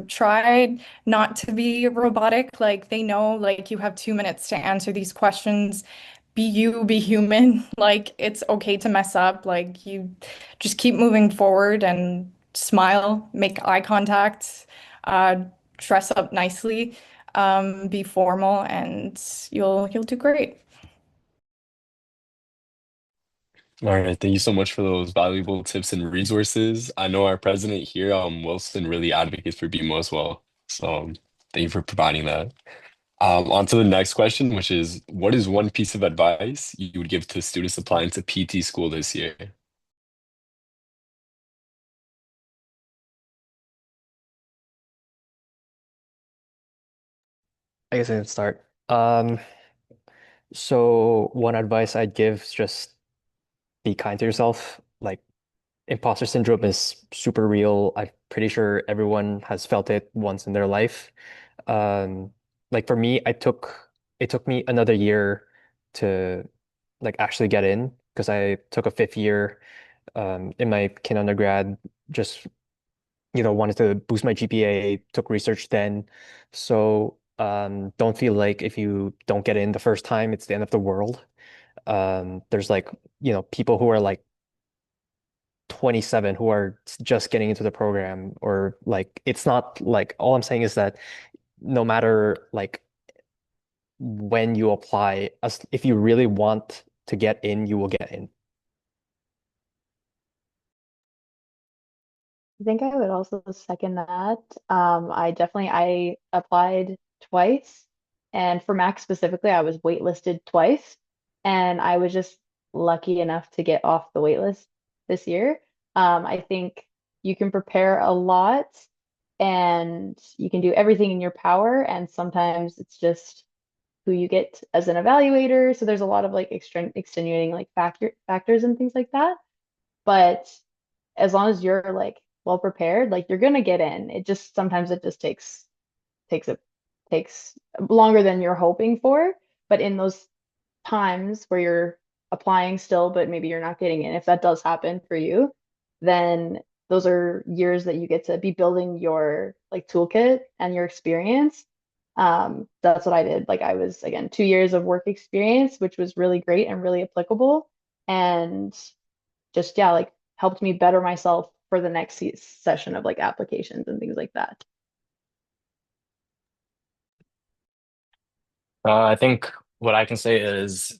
try not to be robotic. Like they know like you have 2 minutes to answer these questions. Be you, be human. Like it's okay to mess up. Like you just keep moving forward and smile, make eye contact, uh, dress up nicely, be formal, and you'll do great. All right, thank you so much for those valuable tips and resources. I know our president here, Wilson, really advocates for BMO as well. So thank you for providing that. On to the next question, which is, what is one piece of advice you would give to students applying to PT school this year? I guess I can start. So one advice I'd give is just be kind to yourself. Like imposter syndrome is super real. I'm pretty sure everyone has felt it once in their life. Um, like for me, it took me another year to like actually get in because I took a fifth year in my kin undergrad, just wanted to boost my GPA, took research then. So don't feel like if you don't get in the first time, it's the end of the world. There's like, people who are like 27 who are just getting into the program, or like it's not like, all I'm saying is that no matter like when you apply, as if you really want to get in, you will get in. I think I would also second that. I applied twice, and for Max specifically, I was waitlisted twice, and I was just lucky enough to get off the waitlist this year. I think you can prepare a lot, and you can do everything in your power, and sometimes it's just who you get as an evaluator. So there's a lot of like extenuating like factors and things like that. But as long as you're like well prepared, like you're gonna get in. It just sometimes it just takes a takes longer than you're hoping for. But in those times where you're applying still, but maybe you're not getting in, if that does happen for you, then those are years that you get to be building your like toolkit and your experience. That's what I did. Like I was again 2 years of work experience, which was really great and really applicable. And just yeah, like helped me better myself for the next session of like applications and things like that. I think what I can say is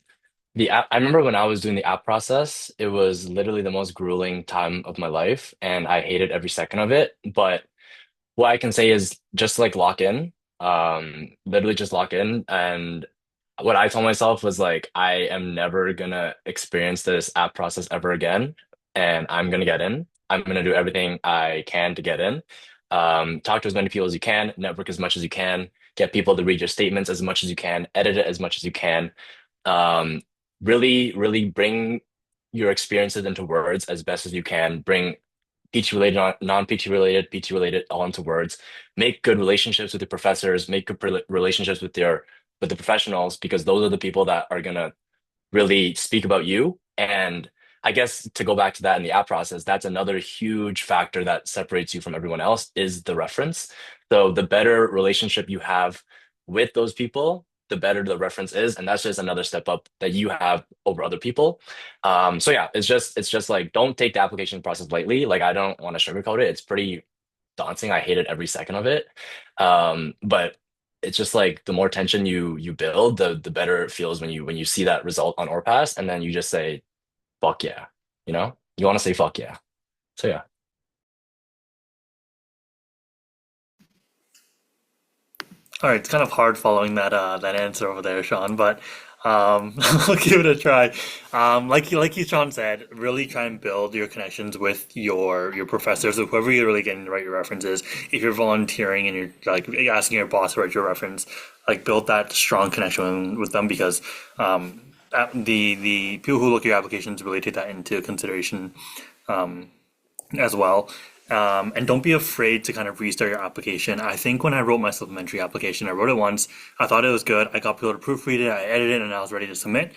the app. I remember when I was doing the app process, it was literally the most grueling time of my life, and I hated every second of it. But what I can say is just like lock in, literally just lock in. And what I told myself was like, I am never gonna experience this app process ever again, and I'm gonna get in. I'm gonna do everything I can to get in. Talk to as many people as you can, network as much as you can, get people to read your statements as much as you can, edit it as much as you can. Um, really bring your experiences into words as best as you can. Bring PT related, non-PT related, PT related, all into words. Make good relationships with your professors. Make good relationships with the professionals, because those are the people that are gonna really speak about you. And I guess to go back to that in the app process, that's another huge factor that separates you from everyone else is the reference. So the better relationship you have with those people, the better the reference is. And that's just another step up that you have over other people. So yeah, it's just like don't take the application process lightly. Like I don't want to sugarcoat it. It's pretty daunting. I hated every second of it. But it's just like the more tension you build, the better it feels when you see that result on ORPAS, and then you just say, fuck yeah. You want to say fuck yeah. So yeah. All right, it's kind of hard following that answer over there, Sean, but I'll give it a try. Like you, Sean said, really try and build your connections with your professors, or whoever you're really getting to write your references. If you're volunteering and you're like asking your boss to write your reference, like build that strong connection with them, because the people who look at your applications really take that into consideration as well. And don't be afraid to kind of restart your application. I think when I wrote my supplementary application, I wrote it once. I thought it was good. I got people to proofread it. I edited it, and I was ready to submit.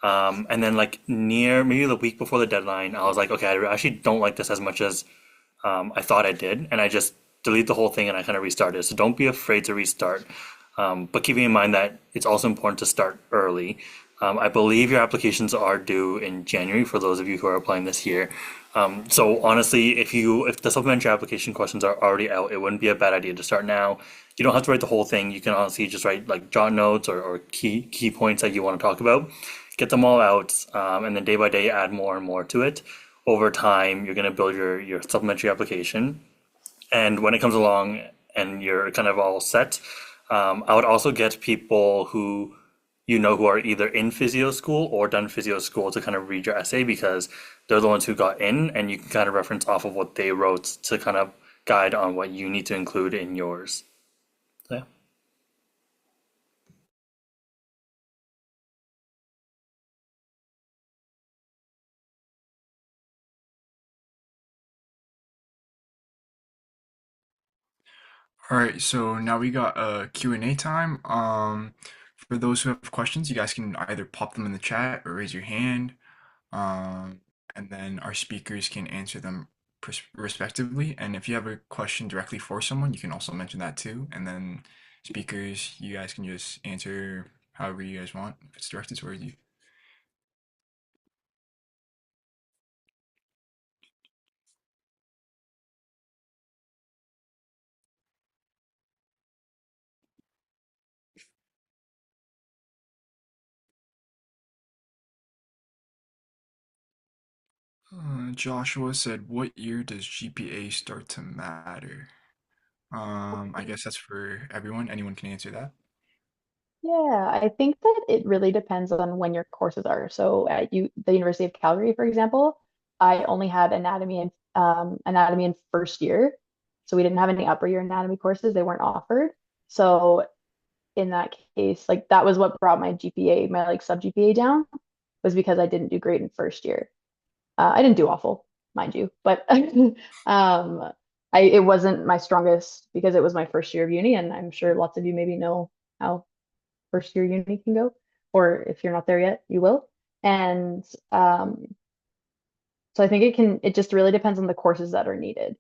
And then like near maybe the week before the deadline, I was like, okay, I actually don't like this as much as I thought I did, and I just deleted the whole thing and I kind of restarted. So don't be afraid to restart. But keeping in mind that it's also important to start early. I believe your applications are due in January for those of you who are applying this year. So honestly, if the supplementary application questions are already out, it wouldn't be a bad idea to start now. You don't have to write the whole thing. You can honestly just write like jot notes or key points that you want to talk about. Get them all out, and then day by day add more and more to it. Over time, you're going to build your supplementary application. And when it comes along and you're kind of all set, I would also get people who who are either in physio school or done physio school to kind of read your essay because they're the ones who got in, and you can kind of reference off of what they wrote to kind of guide on what you need to include in yours. So, yeah. All right, so now we got a Q&A time. For those who have questions, you guys can either pop them in the chat or raise your hand. And then our speakers can answer them respectively. And if you have a question directly for someone, you can also mention that too. And then speakers, you guys can just answer however you guys want, if it's directed towards you. Joshua said, "What year does GPA start to matter?" I guess that's for everyone. Anyone can answer that. Yeah, I think that it really depends on when your courses are. So at the University of Calgary, for example, I only had anatomy in first year. So we didn't have any upper year anatomy courses. They weren't offered. So in that case, like that was what brought my GPA, my like sub GPA down, was because I didn't do great in first year. I didn't do awful, mind you, but it wasn't my strongest because it was my first year of uni, and I'm sure lots of you maybe know how first year uni can go, or if you're not there yet, you will. And so I think it just really depends on the courses that are needed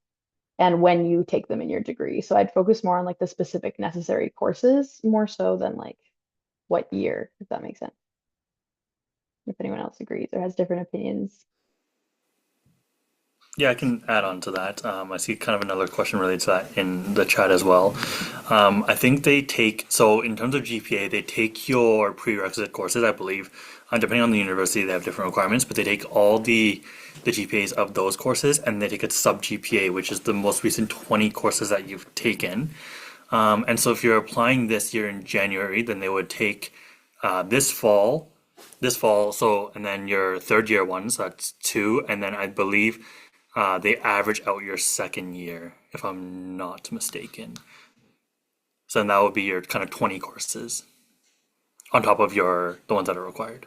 and when you take them in your degree. So I'd focus more on like the specific necessary courses more so than like what year, if that makes sense. If anyone else agrees or has different opinions. Yeah, I can add on to that. I see kind of another question related to that in the chat as well. I think so in terms of GPA, they take your prerequisite courses, I believe. Depending on the university, they have different requirements, but they take all the GPAs of those courses and they take a sub GPA, which is the most recent 20 courses that you've taken. And so if you're applying this year in January, then they would take this fall, so, and then your third year ones, that's two, and then I believe they average out your second year, if I'm not mistaken. So then that would be your kind of 20 courses on top of the ones that are required.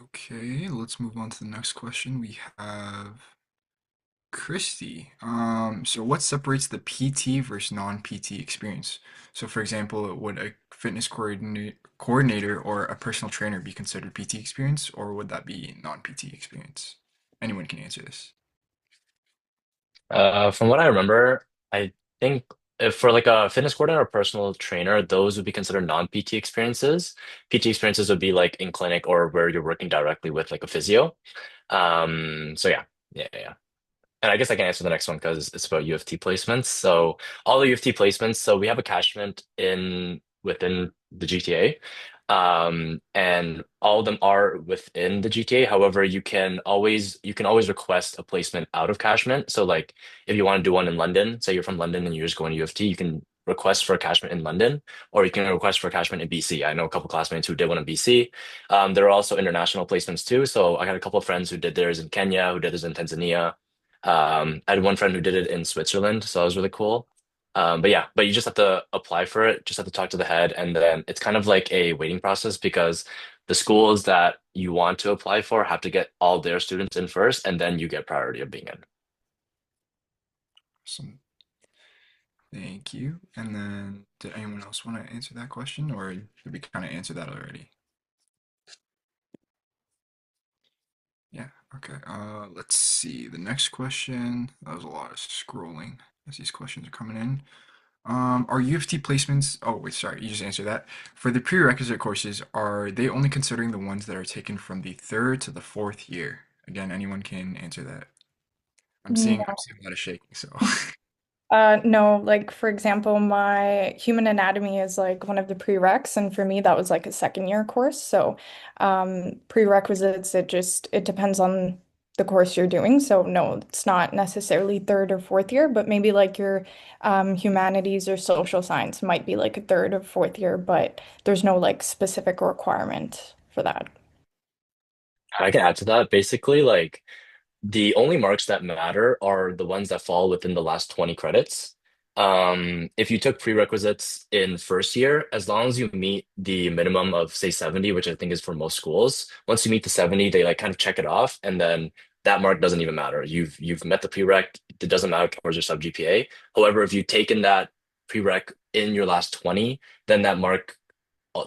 Okay, let's move on to the next question. We have Christy. So what separates the PT versus non-PT experience? So for example, would a fitness coordinator or a personal trainer be considered PT experience, or would that be non-PT experience? Anyone can answer this. From what I remember, I think if for like a fitness coordinator or personal trainer, those would be considered non-PT experiences. PT experiences would be like in clinic or where you're working directly with like a physio. So yeah. And I guess I can answer the next one because it's about U of T placements. So all the U of T placements, so we have a catchment in within the GTA. And all of them are within the GTA. However, you can always request a placement out of catchment. So like if you want to do one in London, say you're from London and you're just going to U of T, you can request for a catchment in London, or you can request for a catchment in BC. I know a couple classmates who did one in BC. There are also international placements too. So I had a couple of friends who did theirs in Kenya, who did theirs in Tanzania. I had one friend who did it in Switzerland, so that was really cool. But yeah, but you just have to apply for it, just have to talk to the head, and then it's kind of like a waiting process because the schools that you want to apply for have to get all their students in first, and then you get priority of being in. Awesome. Thank you. And then, did anyone else want to answer that question, or did we kind of answer that already? Yeah, okay. Let's see. The next question, that was a lot of scrolling as these questions are coming in. Are UFT placements, oh wait, sorry, you just answered that. For the prerequisite courses, are they only considering the ones that are taken from the third to the fourth year? Again, anyone can answer that. I'm seeing a lot of shaking, so No, like for example, my human anatomy is like one of the prereqs, and for me that was like a second year course. So prerequisites, it depends on the course you're doing. So no, it's not necessarily third or fourth year, but maybe like your humanities or social science might be like a third or fourth year, but there's no like specific requirement for that. I can add to that. Basically, like the only marks that matter are the ones that fall within the last 20 credits. If you took prerequisites in first year, as long as you meet the minimum of say 70, which I think is for most schools, once you meet the 70, they like kind of check it off, and then that mark doesn't even matter. You've met the prereq, it doesn't matter towards your sub GPA. However, if you've taken that prereq in your last 20, then that mark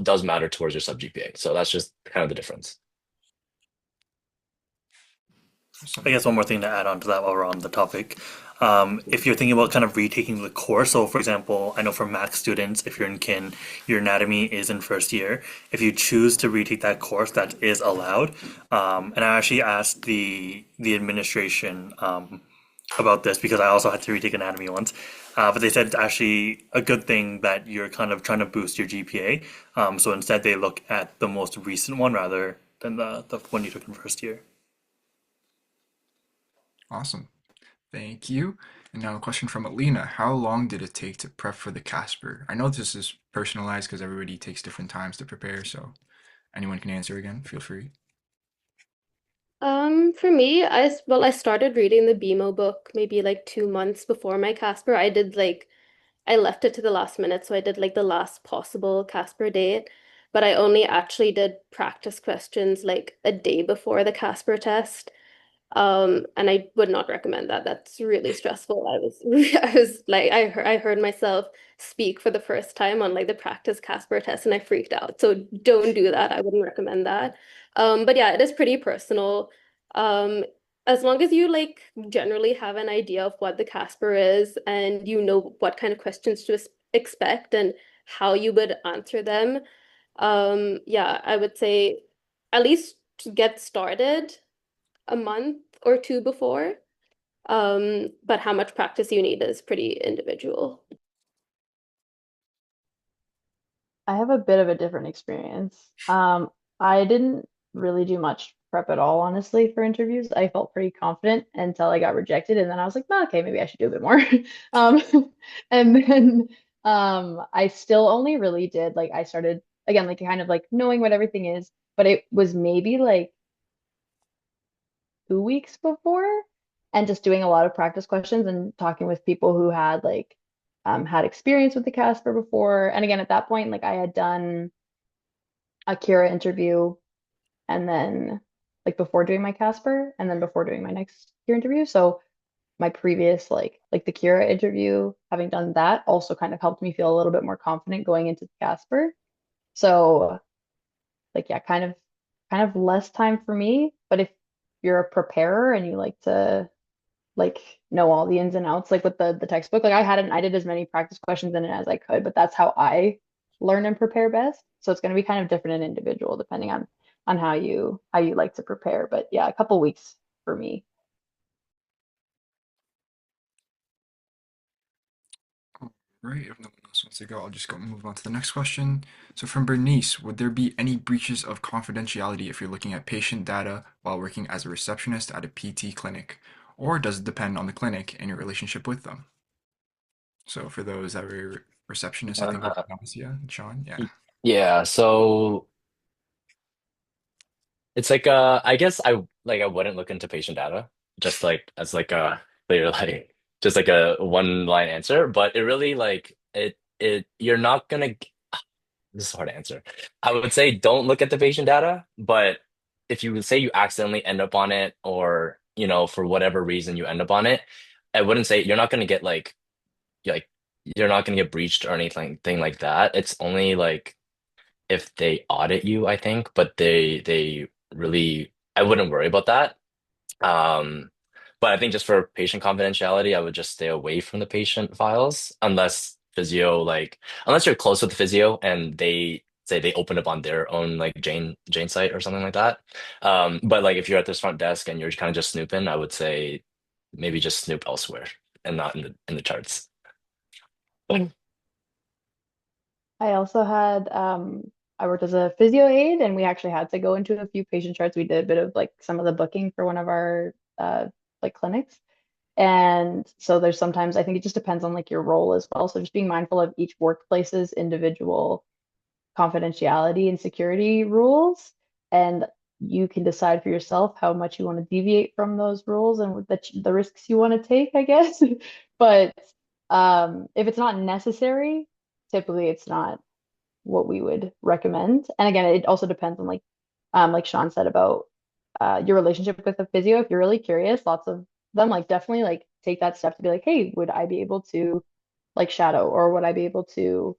does matter towards your sub GPA. So that's just kind of the difference. I guess one more thing to add on to that while we're on the topic. If you're thinking about kind of retaking the course, so for example, I know for Max students, if you're in kin, your anatomy is in first year. If you choose to retake that course, that is allowed. And I actually asked the administration about this because I also had to retake anatomy once. But they said it's actually a good thing that you're kind of trying to boost your GPA. So instead, they look at the most recent one rather than the one you took in first year. awesome. Thank you. And now a question from Alina. How long did it take to prep for the CASPer? I know this is personalized because everybody takes different times to prepare, so anyone can answer again, feel free. For me, I started reading the BMO book maybe like 2 months before my CASPer. I left it to the last minute, so I did like the last possible CASPer date, but I only actually did practice questions like a day before the CASPer test. And I would not recommend that. That's really stressful. I was like, I heard myself speak for the first time on like the practice CASPer test, and I freaked out. So don't do that. I wouldn't recommend that. But yeah, it is pretty personal. Um, as long as you like generally have an idea of what the CASPer is and you know what kind of questions to expect and how you would answer them. Yeah, I would say at least to get started a month or two before. But how much practice you need is pretty individual. I have a bit of a different experience. I didn't really do much prep at all, honestly, for interviews. I felt pretty confident until I got rejected, and then I was like, "Oh, okay, maybe I should do a bit more." Um, and then I still only really did like I started again, like kind of like knowing what everything is, but it was maybe like 2 weeks before, and just doing a lot of practice questions and talking with people who had like had experience with the CASPer before. And again, at that point, like I had done a Kira interview and then like before doing my CASPer and then before doing my next Kira interview. So my previous like the Kira interview, having done that also kind of helped me feel a little bit more confident going into the CASPer. So like yeah, kind of less time for me. But if you're a preparer and you like to like know all the ins and outs, like with the textbook, like I did as many practice questions in it as I could, but that's how I learn and prepare best. So it's going to be kind of different and individual depending on how you like to prepare. But yeah, a couple weeks for me. All right, if no one else wants to go, I'll just go move on to the next question. So from Bernice, would there be any breaches of confidentiality if you're looking at patient data while working as a receptionist at a PT clinic? Or does it depend on the clinic and your relationship with them? So for those that were receptionists, I think it was Uh, Nasia and Sean. Yeah. yeah, so it's like I guess I wouldn't look into patient data. just like as like a clear like just like a one line answer, but it really like it you're not gonna this is a hard answer. I would say don't look at the patient data, but if you would say you accidentally end up on it or for whatever reason you end up on it, I wouldn't say you're not gonna get like you're not gonna get breached or anything thing like that. It's only like if they audit you, I think, but they really I wouldn't worry about that. Um, but I think just for patient confidentiality, I would just stay away from the patient files unless physio, unless you're close with the physio and they say they open up on their own like Jane site or something like that. But like if you're at this front desk and you're kind of just snooping, I would say maybe just snoop elsewhere and not in the charts. I also had I worked as a physio aide and we actually had to go into a few patient charts. We did a bit of like some of the booking for one of our like clinics. And so there's sometimes I think it just depends on like your role as well. So just being mindful of each workplace's individual confidentiality and security rules, and you can decide for yourself how much you want to deviate from those rules and the risks you want to take, I guess. But if it's not necessary, typically it's not what we would recommend. And again, it also depends on like Sean said about your relationship with a physio. If you're really curious, lots of them like definitely like take that step to be like, hey, would I be able to like shadow or would I be able to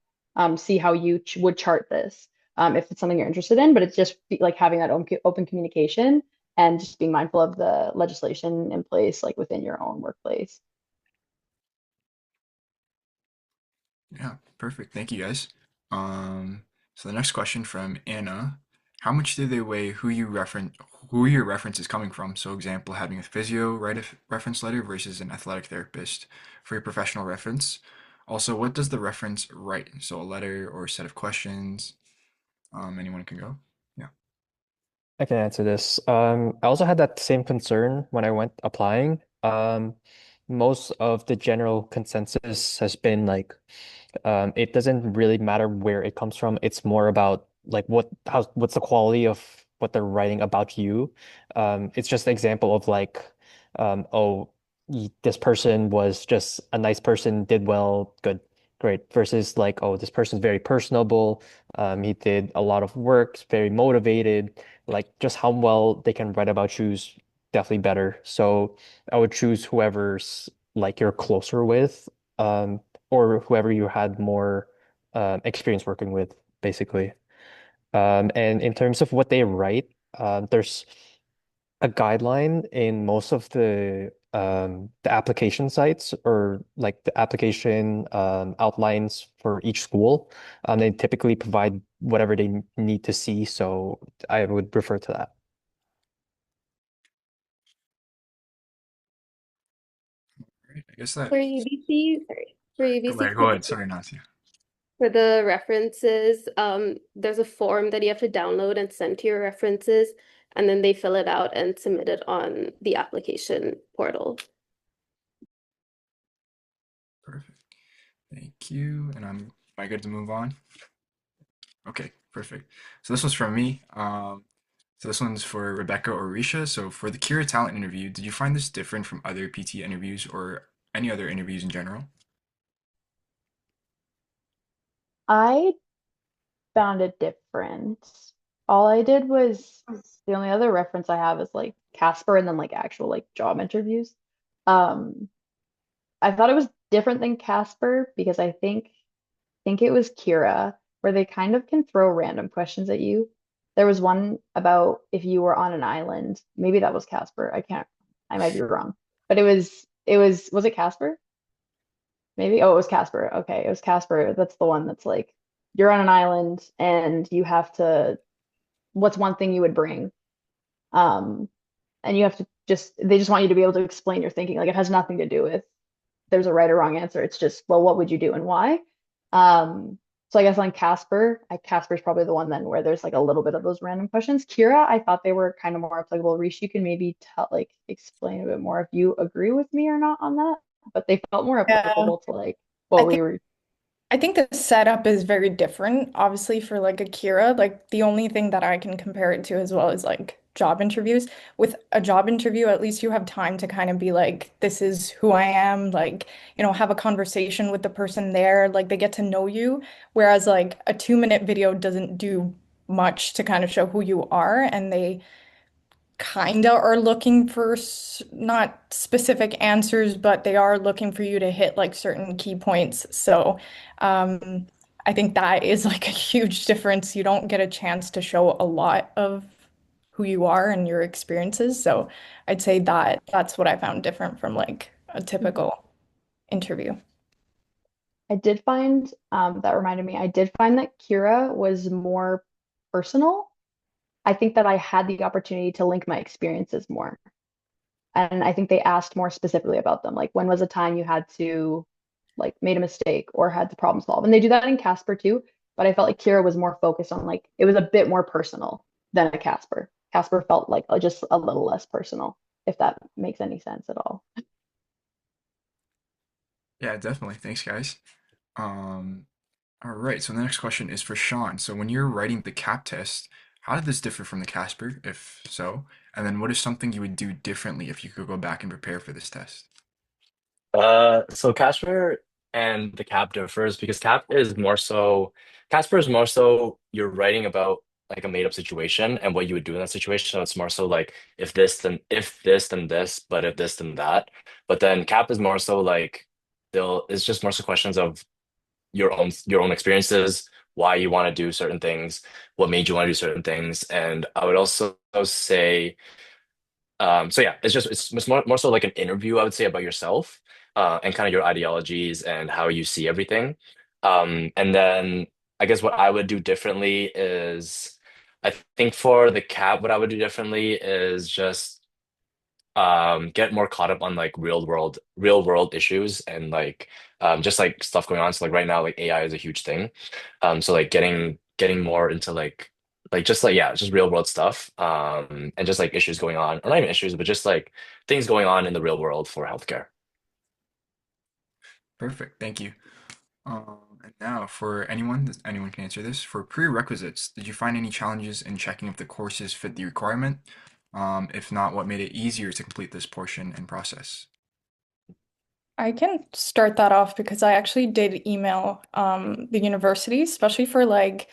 see how you ch would chart this if it's something you're interested in? But it's just like having that open communication and just being mindful of the legislation in place like within your own workplace. Yeah, perfect. Thank you guys. So the next question from Anna, how much do they weigh who your reference is coming from? So example, having a physio write a reference letter versus an athletic therapist for your professional reference. Also, what does the reference write? So a letter or a set of questions. Anyone can go. Yeah. I can answer this. I also had that same concern when I went applying. Most of the general consensus has been like, it doesn't really matter where it comes from. It's more about like what's the quality of what they're writing about you. It's just an example of like, oh, this person was just a nice person, did well, good, great, versus like, oh, this person's very personable. He did a lot of work, very motivated. Like just how well they can write about you is definitely better. So I would choose whoever's like you're closer with, or whoever you had more experience working with, basically. And in terms of what they write, there's a guideline in most of the application sites or like the application outlines for each school. They typically provide whatever they need to see, so I would refer to that. Right. I guess that. For UBC, sorry, for UBC Go ahead. specifically, Sorry, Nasia. for the references, there's a form that you have to download and send to your references, and then they fill it out and submit it on the application portal. Perfect. Thank you. And am I good to move on? Okay, perfect. So this was from me. So this one's for Rebecca or Risha. So for the Kira Talent interview, did you find this different from other PT interviews or any other interviews in general? I found it different. All I did was the only other reference I have is like CASPer and then like actual like job interviews. Um, I thought it was different than CASPer because I think it was Kira where they kind of can throw random questions at you. There was one about if you were on an island. Maybe that was CASPer. I might be wrong. But was it CASPer? Maybe. Oh, it was CASPer. Okay, it was CASPer. That's the one that's like you're on an island and you have to, what's one thing you would bring? Um, and you have to they just want you to be able to explain your thinking. Like it has nothing to do with there's a right or wrong answer. It's just, well, what would you do and why? So I guess on CASPer's probably the one then where there's like a little bit of those random questions. Kira, I thought they were kind of more applicable. Rish, you can maybe explain a bit more if you agree with me or not on that. But they felt more Yeah, applicable to like I what we think were. I think the setup is very different. Obviously, for like Akira, like the only thing that I can compare it to as well is like job interviews. With a job interview, at least you have time to kind of be like, this is who I am, like, have a conversation with the person there, like they get to know you. Whereas like a 2-minute video doesn't do much to kind of show who you are, and they kind of are looking for not specific answers, but they are looking for you to hit like certain key points. So, um, I think that is like a huge difference. You don't get a chance to show a lot of who you are and your experiences. So, I'd say that that's what I found different from like a typical interview. I did find that reminded me, I did find that Kira was more personal. I think that I had the opportunity to link my experiences more. And I think they asked more specifically about them. Like, when was a time you had to, like, made a mistake or had to problem solve? And they do that in CASPer too. But I felt like Kira was more focused on, like, it was a bit more personal than a CASPer. CASPer felt like just a little less personal, if that makes any sense at all. Yeah, definitely. Thanks, guys. Um, all right, so the next question is for Sean. So when you're writing the CAP test, how did this differ from the CASPer, if so? And then what is something you would do differently if you could go back and prepare for this test? So CASPer and the CAP differs because CASPer is more so you're writing about like a made up situation and what you would do in that situation. So it's more so like if this, then this, but if this, then that. But then CAP is more so like it's just more so questions of your own experiences, why you want to do certain things, what made you want to do certain things. And I would also say so yeah, it's more so like an interview, I would say, about yourself, and kind of your ideologies and how you see everything. And then I guess what I would do differently is I think for the CAP, what I would do differently is just get more caught up on like real world issues and like just like stuff going on. So like right now, like AI is a huge thing. So like getting more into like just like yeah, just real world stuff. And just like issues going on, or not even issues, but just like things going on in the real world for healthcare. Perfect, thank you. And now for anyone can answer this. For prerequisites, did you find any challenges in checking if the courses fit the requirement? If not, what made it easier to complete this portion and process? I can start that off because I actually did email the university, especially for like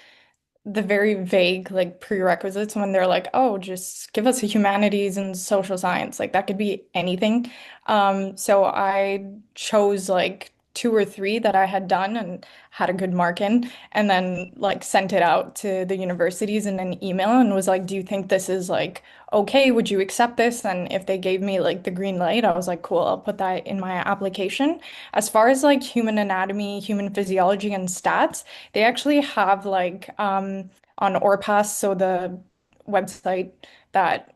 the very vague like prerequisites when they're like, oh, just give us a humanities and social science. Like that could be anything. So I chose like two or three that I had done and had a good mark in, and then like sent it out to the universities in an email and was like, do you think this is like okay? Would you accept this? And if they gave me like the green light, I was like, cool, I'll put that in my application. As far as like human anatomy, human physiology, and stats, they actually have like on ORPAS, so the website that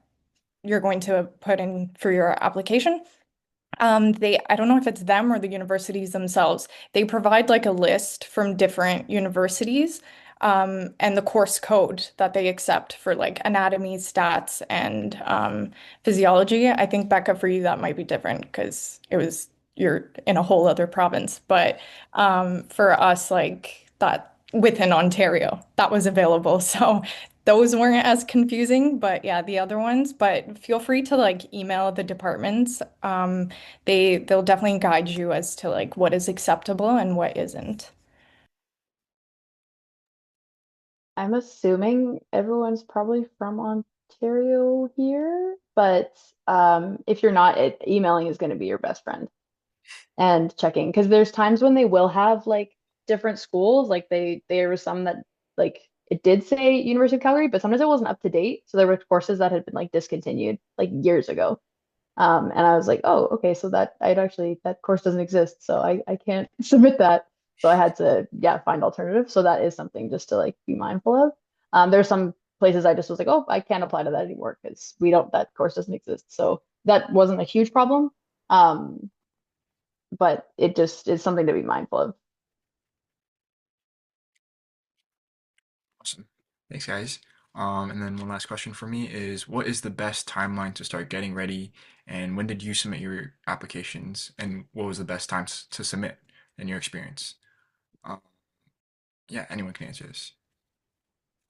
you're going to put in for your application. I don't know if it's them or the universities themselves. They provide like a list from different universities, and the course code that they accept for like anatomy, stats, and physiology. I think Becca, for you, that might be different because you're in a whole other province. But for us, like that within Ontario, that was available. So those weren't as confusing, but yeah, the other ones. But feel free to like email the departments. They'll definitely guide you as to like what is acceptable and what isn't. I'm assuming everyone's probably from Ontario here, but if you're not, emailing is going to be your best friend and checking because there's times when they will have like different schools. Like there was some that like it did say University of Calgary, but sometimes it wasn't up to date. So there were courses that had been like discontinued like years ago. And I was like, oh, okay, so that course doesn't exist, so I can't submit that. So I had to, yeah, find alternatives. So that is something just to like be mindful of. There's some places I just was like, oh, I can't apply to that anymore because that course doesn't exist. So that wasn't a huge problem. Um, but it just is something to be mindful of. Awesome. Thanks, guys. And then one last question for me is, what is the best timeline to start getting ready? And when did you submit your applications? And what was the best time to submit in your experience? Um, yeah, anyone can answer this.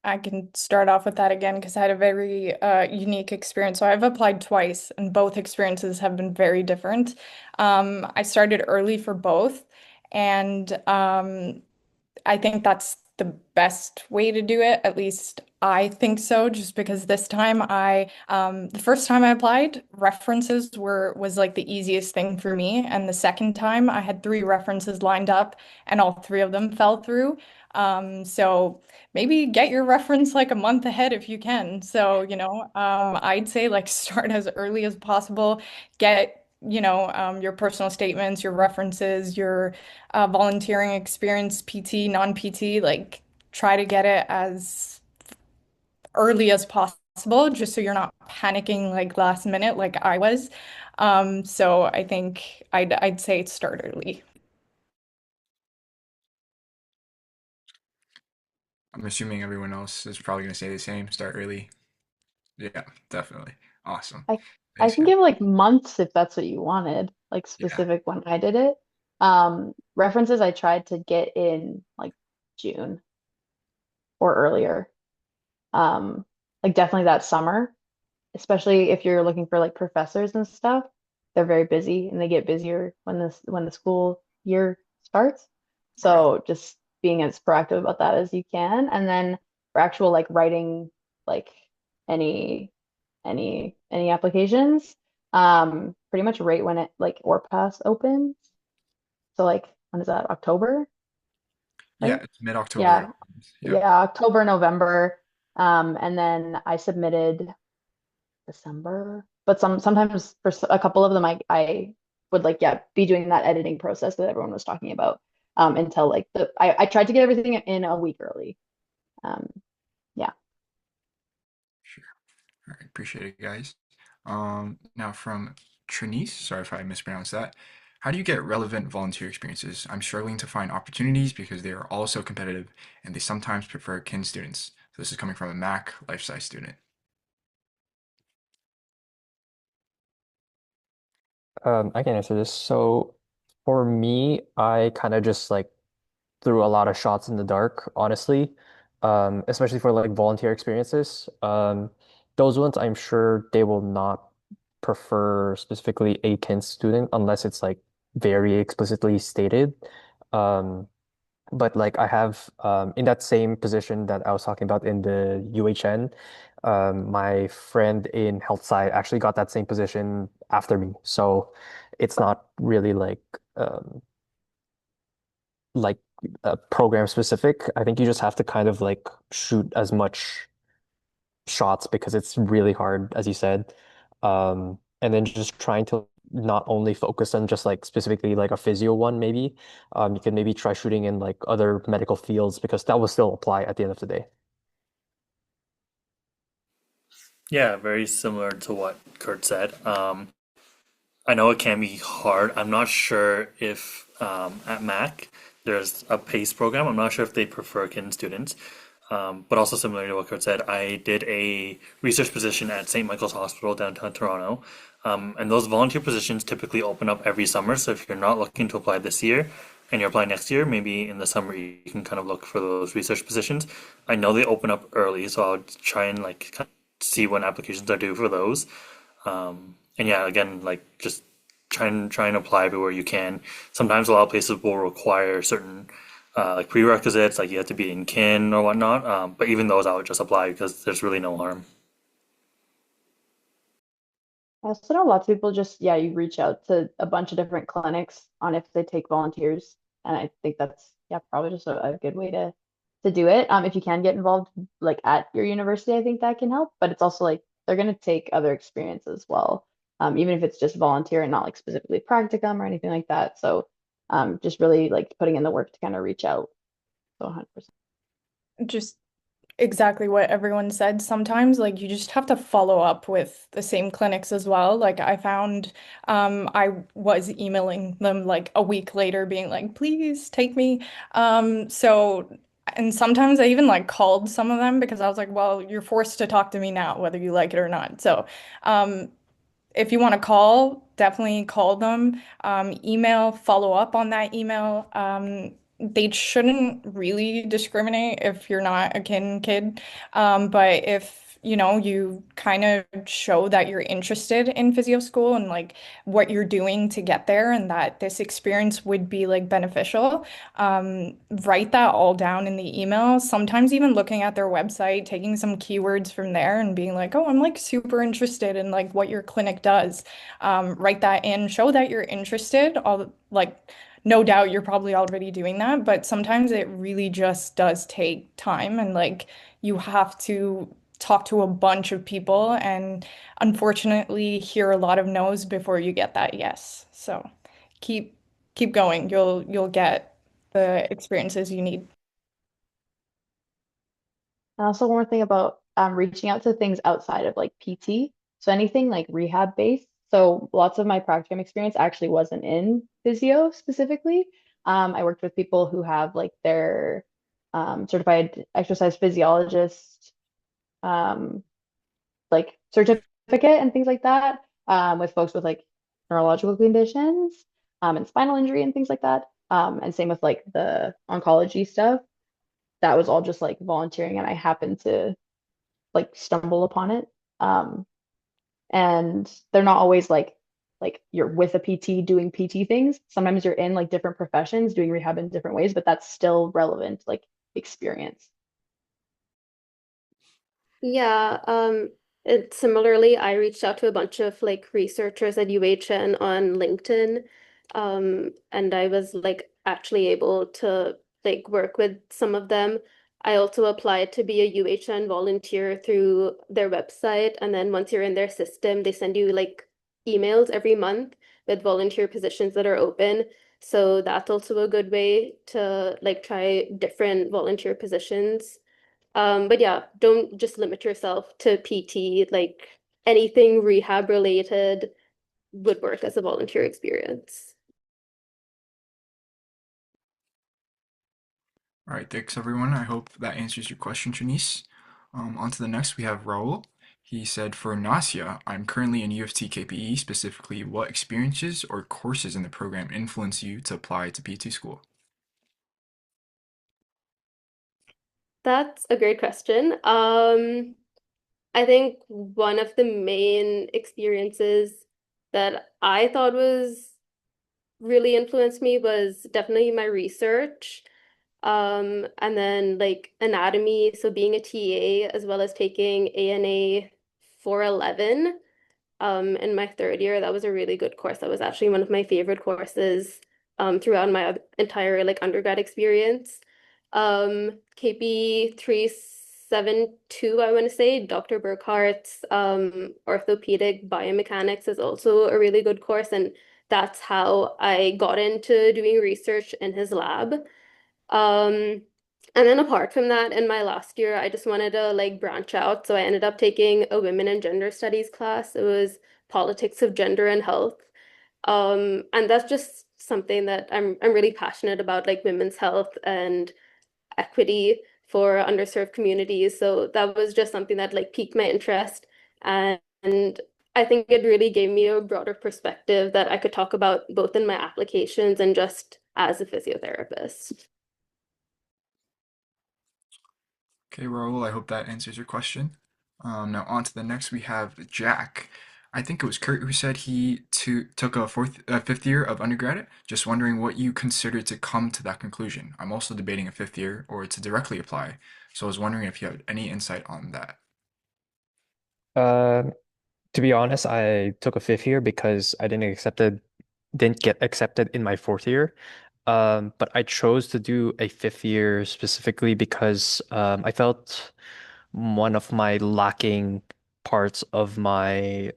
I can start off with that again because I had a very unique experience. So I've applied twice, and both experiences have been very different. I started early for both, and I think that's the best way to do it. At least I think so, just because this time the first time I applied, references was like the easiest thing for me. And the second time I had three references lined up and all three of them fell through. So maybe get your reference like a month ahead if you can. So, I'd say like start as early as possible, get, your personal statements, your references, your volunteering experience, PT, non-PT, like try to get it as early as possible, just so you're not panicking like last minute like I was. So I think I'd say start early. I'm assuming everyone else is probably going to say the same. Start early. Yeah, definitely. Awesome. I I Thanks, can guys. give like months if that's what you wanted, like Yeah. specific when I did it. References I tried to get in like June or earlier. Um, like definitely that summer, especially if you're looking for like professors and stuff. They're very busy and they get busier when the school year starts. Okay. So just being as proactive about that as you can. And then for actual like writing like any any applications, pretty much right when it like ORPAS opens. So like when is that? October, Yeah, right? it's mid-October. Yeah. Yep. Yeah, October, November. And then I submitted December. But sometimes for a couple of them I would like yeah, be doing that editing process that everyone was talking about until like I tried to get everything in a week early. Um yeah. Sure. All right. Appreciate it, guys. Now from Trinice, sorry if I mispronounced that. How do you get relevant volunteer experiences? I'm struggling to find opportunities because they are all so competitive and they sometimes prefer kin students. So this is coming from a Mac life size student. I can answer this. So for me, I kind of just like threw a lot of shots in the dark, honestly. Especially for like volunteer experiences. Those ones I'm sure they will not prefer specifically a kin student unless it's like very explicitly stated. Um, but like I have in that same position that I was talking about in the UHN, my friend in health sci actually got that same position after me. So it's not really like program specific. I think you just have to kind of like shoot as much shots because it's really hard, as you said. And then just trying to not only focus on just like specifically like a physio one, maybe. You can maybe try shooting in like other medical fields because that will still apply at the end of the day. Yeah, very similar to what Kurt said. I know it can be hard. I'm not sure if at Mac there's a PACE program. I'm not sure if they prefer kin students. But also similar to what Kurt said, I did a research position at St. Michael's Hospital downtown Toronto. And those volunteer positions typically open up every summer. So if you're not looking to apply this year and you're applying next year, maybe in the summer you can kind of look for those research positions. I know they open up early, so I'll try and like kind of see when applications are due for those. And yeah, again, like just try and apply everywhere you can. Sometimes a lot of places will require certain like prerequisites, like you have to be in kin or whatnot. But even those, I would just apply because there's really no harm. I also know lots of people just, yeah, you reach out to a bunch of different clinics on if they take volunteers. And I think that's, yeah, probably just a good way to do it. If you can get involved like at your university, I think that can help. But it's also like they're gonna take other experience as well. Even if it's just volunteer and not like specifically practicum or anything like that. So just really like putting in the work to kind of reach out. So 100%. Just exactly what everyone said. Sometimes, like, you just have to follow up with the same clinics as well. Like, I found I was emailing them like a week later, being like, please take me. And sometimes I even like called some of them because I was like, well, you're forced to talk to me now, whether you like it or not. So, um, if you want to call, definitely call them. Email, follow up on that email. they shouldn't really discriminate if you're not a kid. But if you kind of show that you're interested in physio school and like what you're doing to get there and that this experience would be like beneficial, write that all down in the email. Sometimes even looking at their website, taking some keywords from there and being like, oh, I'm like super interested in like what your clinic does. Write that in, show that you're interested. All like no doubt you're probably already doing that, but sometimes it really just does take time and like you have to talk to a bunch of people and unfortunately hear a lot of no's before you get that yes. So keep keep going. You'll get the experiences you need. And also one more thing about reaching out to things outside of like PT. So anything like rehab based. So lots of my practicum experience actually wasn't in physio specifically. I worked with people who have like their certified exercise physiologist um, like certificate and things like that, with folks with like neurological conditions and spinal injury and things like that. And same with like the oncology stuff. That was all just like volunteering, and I happened to like stumble upon it. Um, and they're not always like you're with a PT doing PT things. Sometimes you're in like different professions doing rehab in different ways, but that's still relevant like experience. Yeah, similarly, I reached out to a bunch of like researchers at UHN on LinkedIn, and I was like actually able to like work with some of them. I also applied to be a UHN volunteer through their website, and then once you're in their system, they send you like emails every month with volunteer positions that are open. So that's also a good way to like try different volunteer positions. But yeah, don't just limit yourself to PT. Like anything rehab related would work as a volunteer experience. All right, thanks everyone. I hope that answers your question, Trinice. On to the next, we have Raul. He said, for Nasia, I'm currently in UFT KPE. Specifically, what experiences or courses in the program influence you to apply to PT school? That's a great question. I think one of the main experiences that I thought was really influenced me was definitely my research. And then like anatomy, so being a TA as well as taking ANA 411 in my third year. That was a really good course. That was actually one of my favorite courses throughout my entire like undergrad experience. KP 372, I want to say, Dr. Burkhart's orthopedic biomechanics is also a really good course, and that's how I got into doing research in his lab. Um, and then apart from that, in my last year, I just wanted to like branch out. So I ended up taking a women and gender studies class. It was politics of gender and health. And that's just something that I'm really passionate about, like women's health and equity for underserved communities. So that was just something that like piqued my interest. And I think it really gave me a broader perspective that I could talk about both in my applications and just as a physiotherapist. Okay, Raul, I hope that answers your question. Now on to the next, we have Jack. I think it was Kurt who said he took a fifth year of undergrad. Just wondering what you considered to come to that conclusion. I'm also debating a fifth year or to directly apply. So I was wondering if you had any insight on that. Uh, to be honest, I took a fifth year because I didn't get accepted in my fourth year. But I chose to do a fifth year specifically because I felt one of my lacking parts of my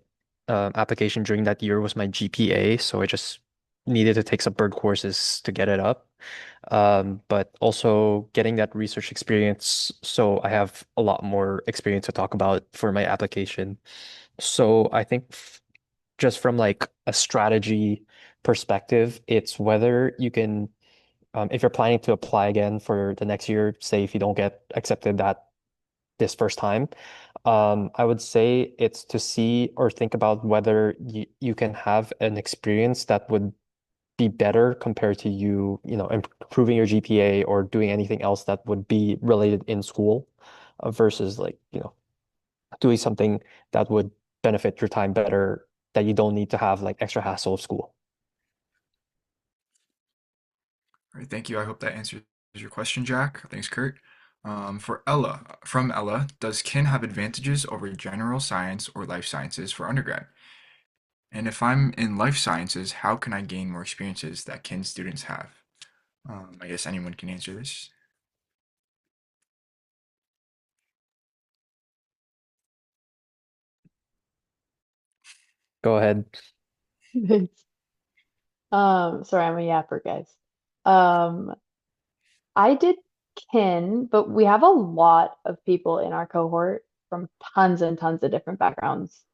application during that year was my GPA, so I just needed to take some bird courses to get it up. But also getting that research experience, so I have a lot more experience to talk about for my application. So I think just from like a strategy perspective, it's whether you can, if you're planning to apply again for the next year, say if you don't get accepted that this first time, I would say it's to see or think about whether you can have an experience that would be better compared to improving your GPA or doing anything else that would be related in school versus like, doing something that would benefit your time better that you don't need to have like extra hassle of school. All right, thank you. I hope that answers your question, Jack. Thanks, Kurt. From Ella, does kin have advantages over general science or life sciences for undergrad? And if I'm in life sciences, how can I gain more experiences that kin students have? I guess anyone can answer this. Go ahead. Sorry, I'm a yapper, guys. Um, I did kin, but we have a lot of people in our cohort from tons and tons of different backgrounds.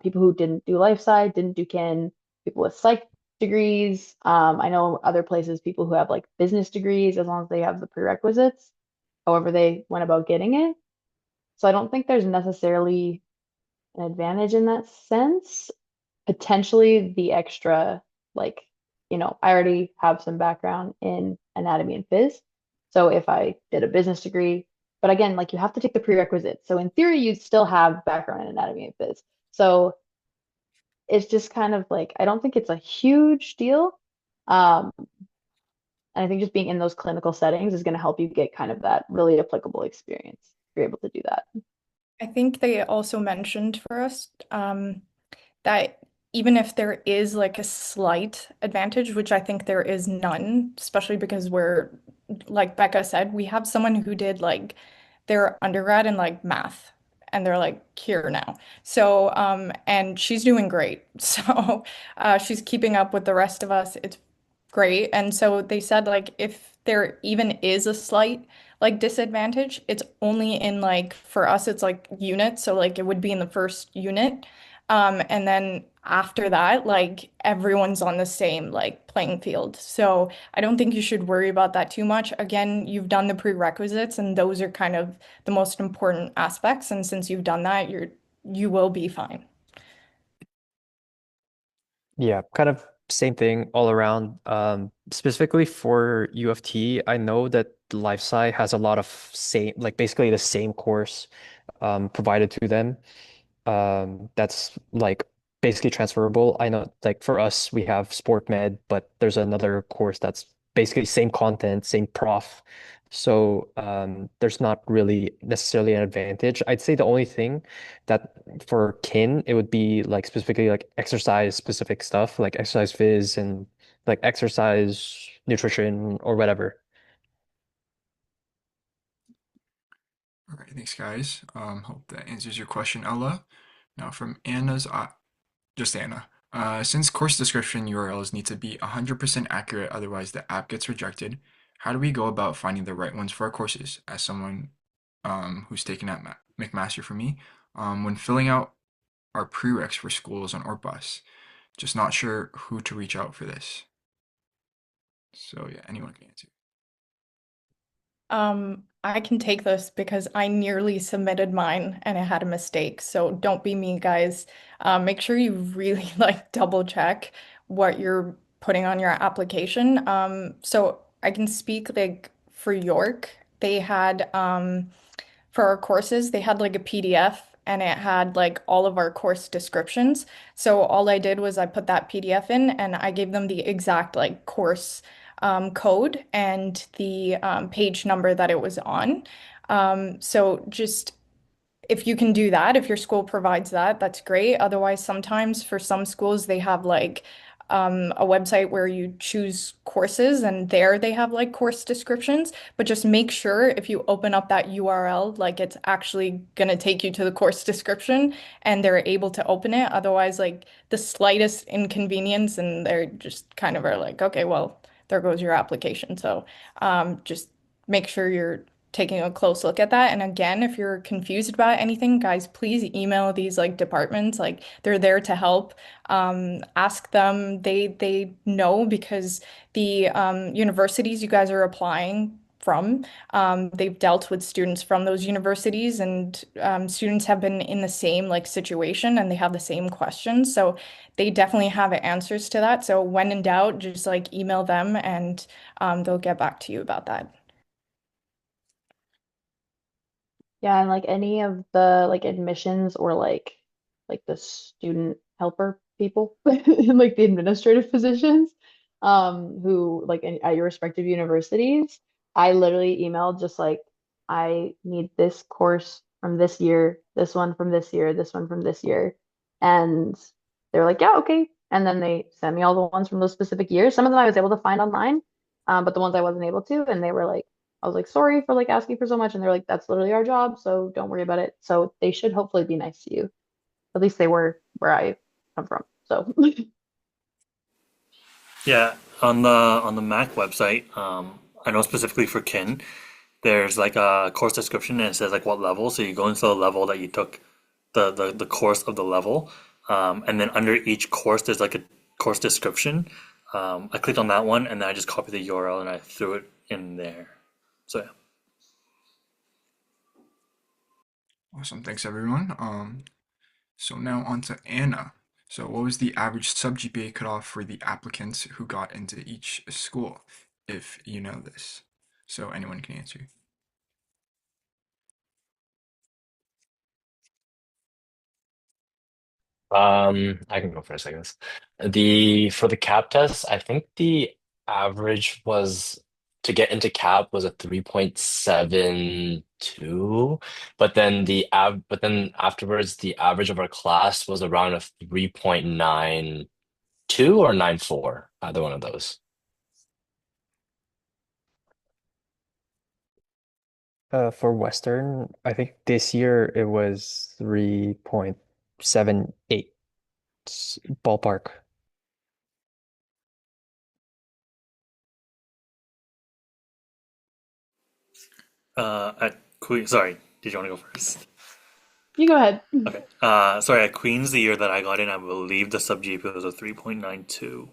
People who didn't do life sci, didn't do kin, people with psych degrees. I know other places, people who have like business degrees, as long as they have the prerequisites, however they went about getting it. So I don't think there's necessarily an advantage in that sense. Potentially the extra, like, I already have some background in anatomy and phys. So if I did a business degree, but again, like you have to take the prerequisites. So in theory, you'd still have background in anatomy and phys. So it's just kind of like, I don't think it's a huge deal. And I think just being in those clinical settings is going to help you get kind of that really applicable experience if you're able to do that. I think they also mentioned for us that even if there is like a slight advantage, which I think there is none, especially because we're, like Becca said, we have someone who did like their undergrad in like math and they're like here now. So, and she's doing great. So, she's keeping up with the rest of us. It's great. And so they said like if there even is a slight like disadvantage, it's only in like for us it's like units, so like it would be in the first unit. And then after that, like everyone's on the same like playing field. So I don't think you should worry about that too much. Again, you've done the prerequisites and those are kind of the most important aspects. And since you've done that, you will be fine. Yeah, kind of same thing all around. Specifically for U of T, I know that Life Sci has a lot of same, like basically the same course provided to them. That's like basically transferable. I know like for us, we have sport med, but there's another course that's basically same content, same prof. So there's not really necessarily an advantage. I'd say the only thing that for kin, it would be like specifically like exercise specific stuff, like exercise phys and like exercise nutrition or whatever. All right, thanks, guys. Hope that answers your question, Ella. Now, from just Anna. Since course description URLs need to be 100% accurate, otherwise the app gets rejected, how do we go about finding the right ones for our courses? As someone who's taken at McMaster for me, when filling out our prereqs for schools on ORBUS, just not sure who to reach out for this. So yeah, anyone can answer. I can take this because I nearly submitted mine and I had a mistake. So don't be me, guys. Make sure you really like double check what you're putting on your application. So I can speak like for York, they had for our courses, they had like a PDF and it had like all of our course descriptions. So all I did was I put that PDF in and I gave them the exact like course code and the page number that it was on. So just if you can do that, if your school provides that, that's great. Otherwise, sometimes for some schools, they have like a website where you choose courses and there they have like course descriptions. But just make sure if you open up that URL, like it's actually going to take you to the course description and they're able to open it. Otherwise, like the slightest inconvenience and they're just kind of are like, okay, well, there goes your application. So just make sure you're taking a close look at that. And again, if you're confused about anything, guys, please email these like departments. Like they're there to help. Ask them. They know because the universities you guys are applying from. They've dealt with students from those universities, and students have been in the same like situation and they have the same questions. So they definitely have answers to that. So when in doubt, just like email them and they'll get back to you about that. Yeah, and like any of the like admissions or like the student helper people and like the administrative positions who like at your respective universities, I literally emailed just like I need this course from this year, this one from this year, this one from this year. And they're like, yeah, okay. And then they sent me all the ones from those specific years. Some of them I was able to find online, but the ones I wasn't able to, and they were like, I was like, sorry for like asking for so much. And they're like, that's literally our job, so don't worry about it. So they should hopefully be nice to you. At least they were where I come from. So Yeah, on the Mac website, I know specifically for kin, there's like a course description and it says like what level. So you go into the level that you took the course of the level. And then under each course there's like a course description. I clicked on that one and then I just copied the URL and I threw it in there. So yeah. Awesome. Thanks, everyone. So now on to Anna. So what was the average sub GPA cutoff for the applicants who got into each school, if you know this? So anyone can answer. I can go for a second. For the CAP test, I think the average was to get into CAP was a 3.72, but then afterwards the average of our class was around a 3.92 or 94, either one of those. For Western, I think this year it was 3.78 ballpark. At Queen, sorry, did you want to go first? you go ahead. Okay. Sorry, at Queen's the year that I got in, I believe the sub GPA was a 3.92.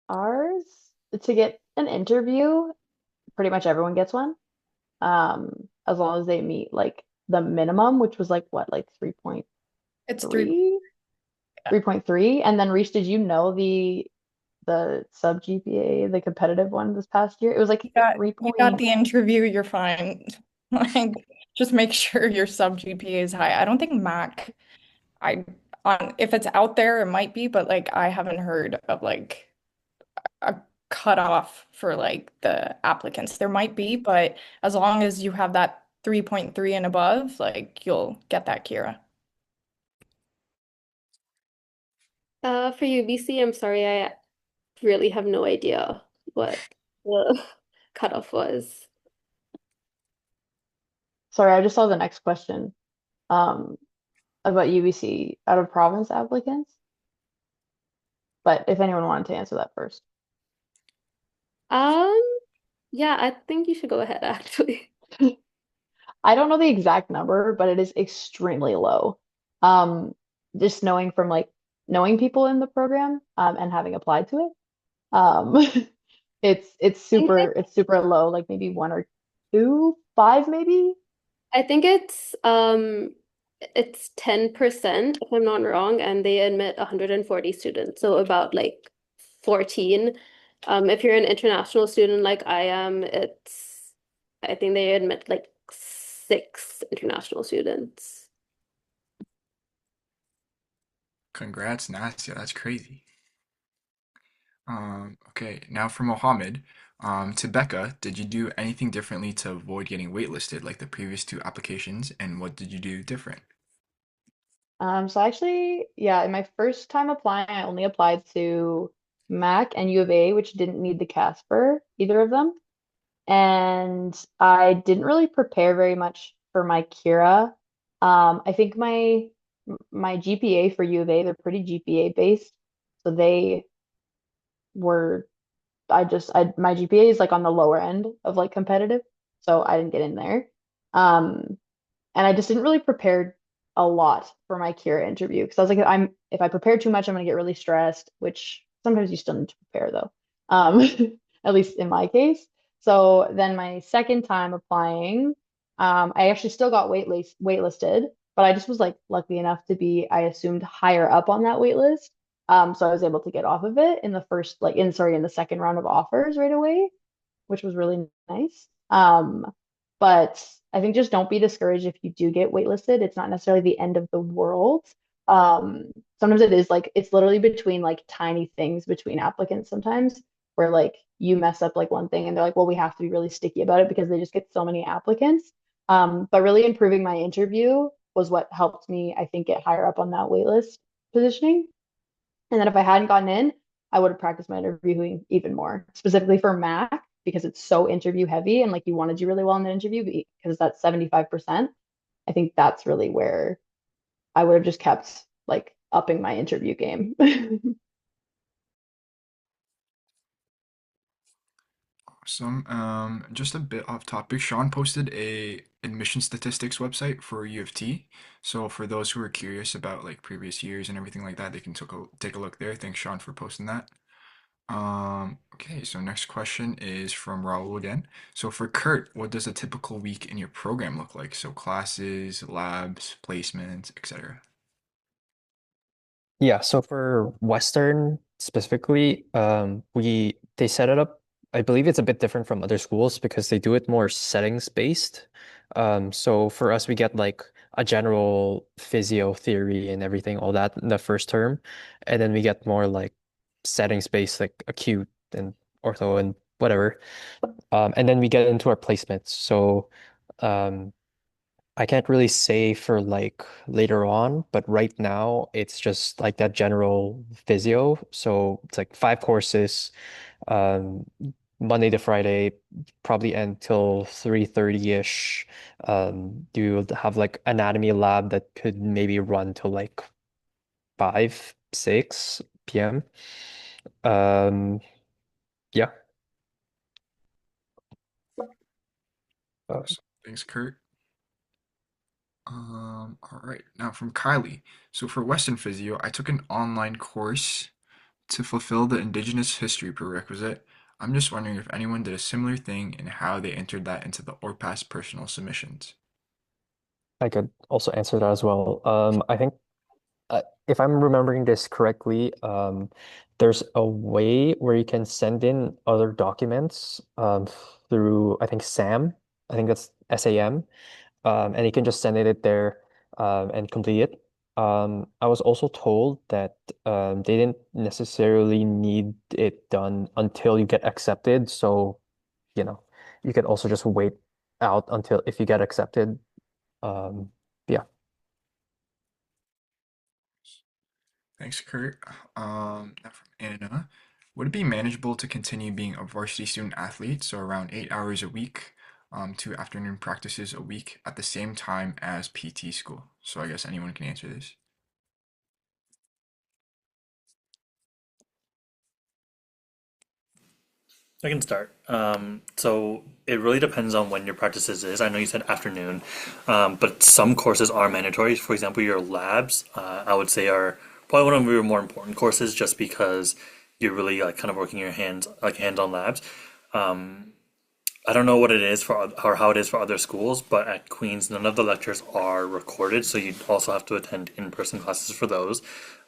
Ours, to get an interview, pretty much everyone gets one. As long as they meet like the minimum, which was like what, like It's three. 3.3. And then Reese, did you know the sub GPA, the competitive one this past year? It was like You got the interview, you're fine. Like, just make sure your sub GPA is high. I don't think Mac, I on if it's out there, it might be, but like I haven't heard of like a cutoff for like the applicants. There might be, but as long as you have that 3.3 and above, like you'll get that, Kira. For UBC, I'm sorry, I really have no idea what the cutoff was. Sorry, I just saw the next question. Um, about UBC out of province applicants. But if anyone wanted to answer that first. Um, yeah, I think you should go ahead actually. I don't know the exact number, but it is extremely low. Um, just knowing from like knowing people in the program, and having applied to it. Um, it's super low, like maybe one or two, five maybe. I think it's 10% if I'm not wrong, and they admit 140 students, so about like 14. If you're an international student like I am, I think they admit like 6 international students. Congrats, Nastia. That's crazy. Okay, now for Mohammed. To Becca, did you do anything differently to avoid getting waitlisted like the previous two applications, and what did you do different? So actually, yeah, in my first time applying, I only applied to Mac and U of A, which didn't need the CASPer, either of them. And I didn't really prepare very much for my Kira. I think my GPA for U of A, they're pretty GPA based. So they were my GPA is like on the lower end of like competitive. So I didn't get in there. Um and I just didn't really prepare a lot for my Kira interview because I was like, if I prepare too much, I'm gonna get really stressed, which sometimes you still need to prepare though. um, at least in my case. So then my second time applying, I actually still got waitlisted, but I just was like lucky enough to be, I assumed, higher up on that wait list. So I was able to get off of it in the first, like in the second round of offers right away, which was really nice. But I think just don't be discouraged if you do get waitlisted. It's not necessarily the end of the world. Sometimes it is like it's literally between like tiny things between applicants sometimes where like you mess up like one thing and they're like, well, we have to be really sticky about it because they just get so many applicants. But really improving my interview was what helped me, I think, get higher up on that waitlist positioning. And then if I hadn't gotten in, I would have practiced my interviewing even more, specifically for Mac, because it's so interview heavy and like you want to do really well in the interview because that's 75%. I think that's really where I would have just kept like upping my interview game. Awesome. Just a bit off topic. Sean posted a admission statistics website for U of T. So for those who are curious about like previous years and everything like that, they can take a look there. Thanks, Sean, for posting that. Okay, so next question is from Raul again. So for Kurt, what does a typical week in your program look like? So classes, labs, placements, etc. Yeah, so for Western specifically, they set it up. I believe it's a bit different from other schools because they do it more settings based. So for us, we get like a general physio theory and everything, all that in the first term, and then we get more like settings based, like acute and ortho and whatever. And then we get into our placements. So um, I can't really say for like later on, but right now it's just like that general physio. So it's like 5 courses, um, Monday to Friday, probably until 3:30-ish. You would have like anatomy lab that could maybe run till like 5, 6 p.m. Um, yeah. Uh, Awesome. Thanks, Kurt. All right. Now from Kylie. So for Western Physio, I took an online course to fulfill the Indigenous History prerequisite. I'm just wondering if anyone did a similar thing and how they entered that into the ORPAS personal submissions. I could also answer that as well. I think if I'm remembering this correctly, there's a way where you can send in other documents through, I think, SAM. I think that's SAM. And you can just send it there and complete it. I was also told that they didn't necessarily need it done until you get accepted. So, you know, you could also just wait out until if you get accepted. Um, yeah. Thanks, Kurt. Now from Anna. Would it be manageable to continue being a varsity student athlete, so around 8 hours a week, 2 afternoon practices a week at the same time as PT school? So I guess anyone can answer this. I can start. So it really depends on when your practices is. I know you said afternoon, but some courses are mandatory. For example, your labs, I would say are probably one of your more important courses just because you're really like kind of working your hands like hands-on labs. Um, I don't know what it is for or how it is for other schools, but at Queen's, none of the lectures are recorded, so you also have to attend in-person classes for those.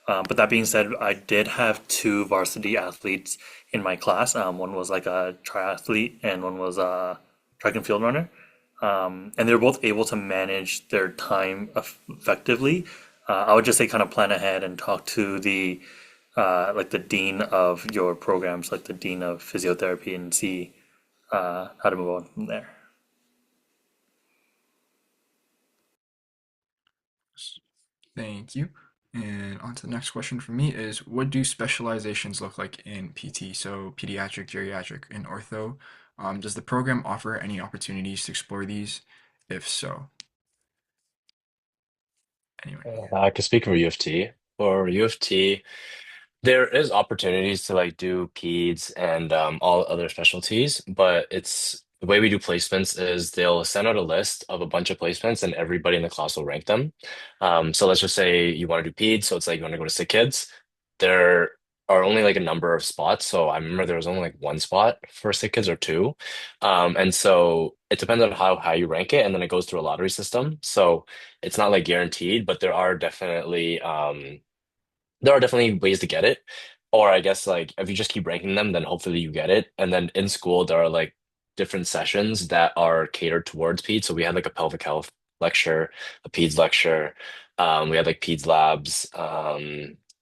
But that being said, I did have two varsity athletes in my class. One was like a triathlete, and one was a track and field runner. And they're both able to manage their time effectively. I would just say kind of plan ahead and talk to the like the dean of your programs, like the dean of physiotherapy, and see how to move on from there. Thank you. And on to the next question for me is, what do specializations look like in PT? So pediatric, geriatric, and ortho. Does the program offer any opportunities to explore these? If so, anyone? I could speak for U of T. For U of T, there is opportunities to like do peds and all other specialties, but it's the way we do placements is they'll send out a list of a bunch of placements and everybody in the class will rank them. So let's just say you want to do peds, so it's like you want to go to sick kids. There are only like a number of spots. So I remember there was only like one spot for sick kids or two. And so it depends on how high you rank it, and then it goes through a lottery system. So it's not like guaranteed, but there are definitely ways to get it. Or I guess like if you just keep ranking them, then hopefully you get it. And then in school, there are like different sessions that are catered towards peds. So we had like a pelvic health lecture, a peds lecture. We had like peds labs,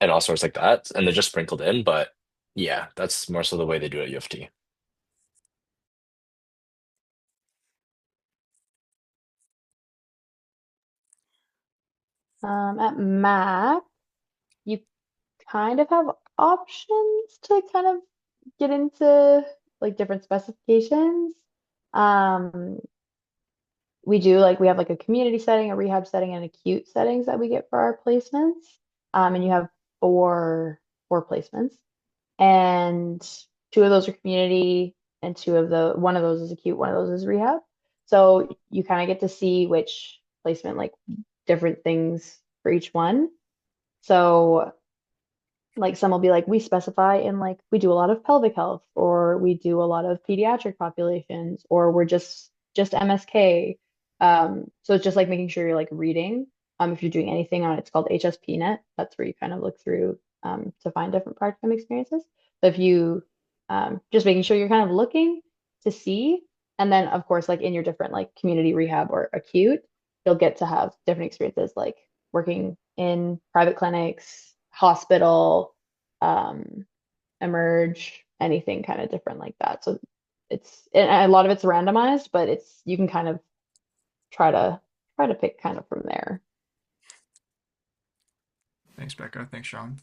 and all sorts like that. And they're just sprinkled in. But yeah, that's more so the way they do it at U of T. At Mac, you kind of have options to kind of get into like different specifications. Um, we have like a community setting, a rehab setting, and acute settings that we get for our placements. And you have four placements, and two of those are community, and one of those is acute, one of those is rehab. So you kind of get to see which placement like different things for each one. So like some will be like we specify in like we do a lot of pelvic health, or we do a lot of pediatric populations, or we're just MSK. So it's just like making sure you're like reading. If you're doing anything on it's called HSPNet, that's where you kind of look through to find different practicum experiences. So if you just making sure you're kind of looking to see, and then of course like in your different like community rehab or acute, you'll get to have different experiences like working in private clinics, hospital, um, emerge, anything kind of different like that. So and a lot of it's randomized, but you can kind of try to pick kind of from there. Thanks, Becca. Thanks, Sean.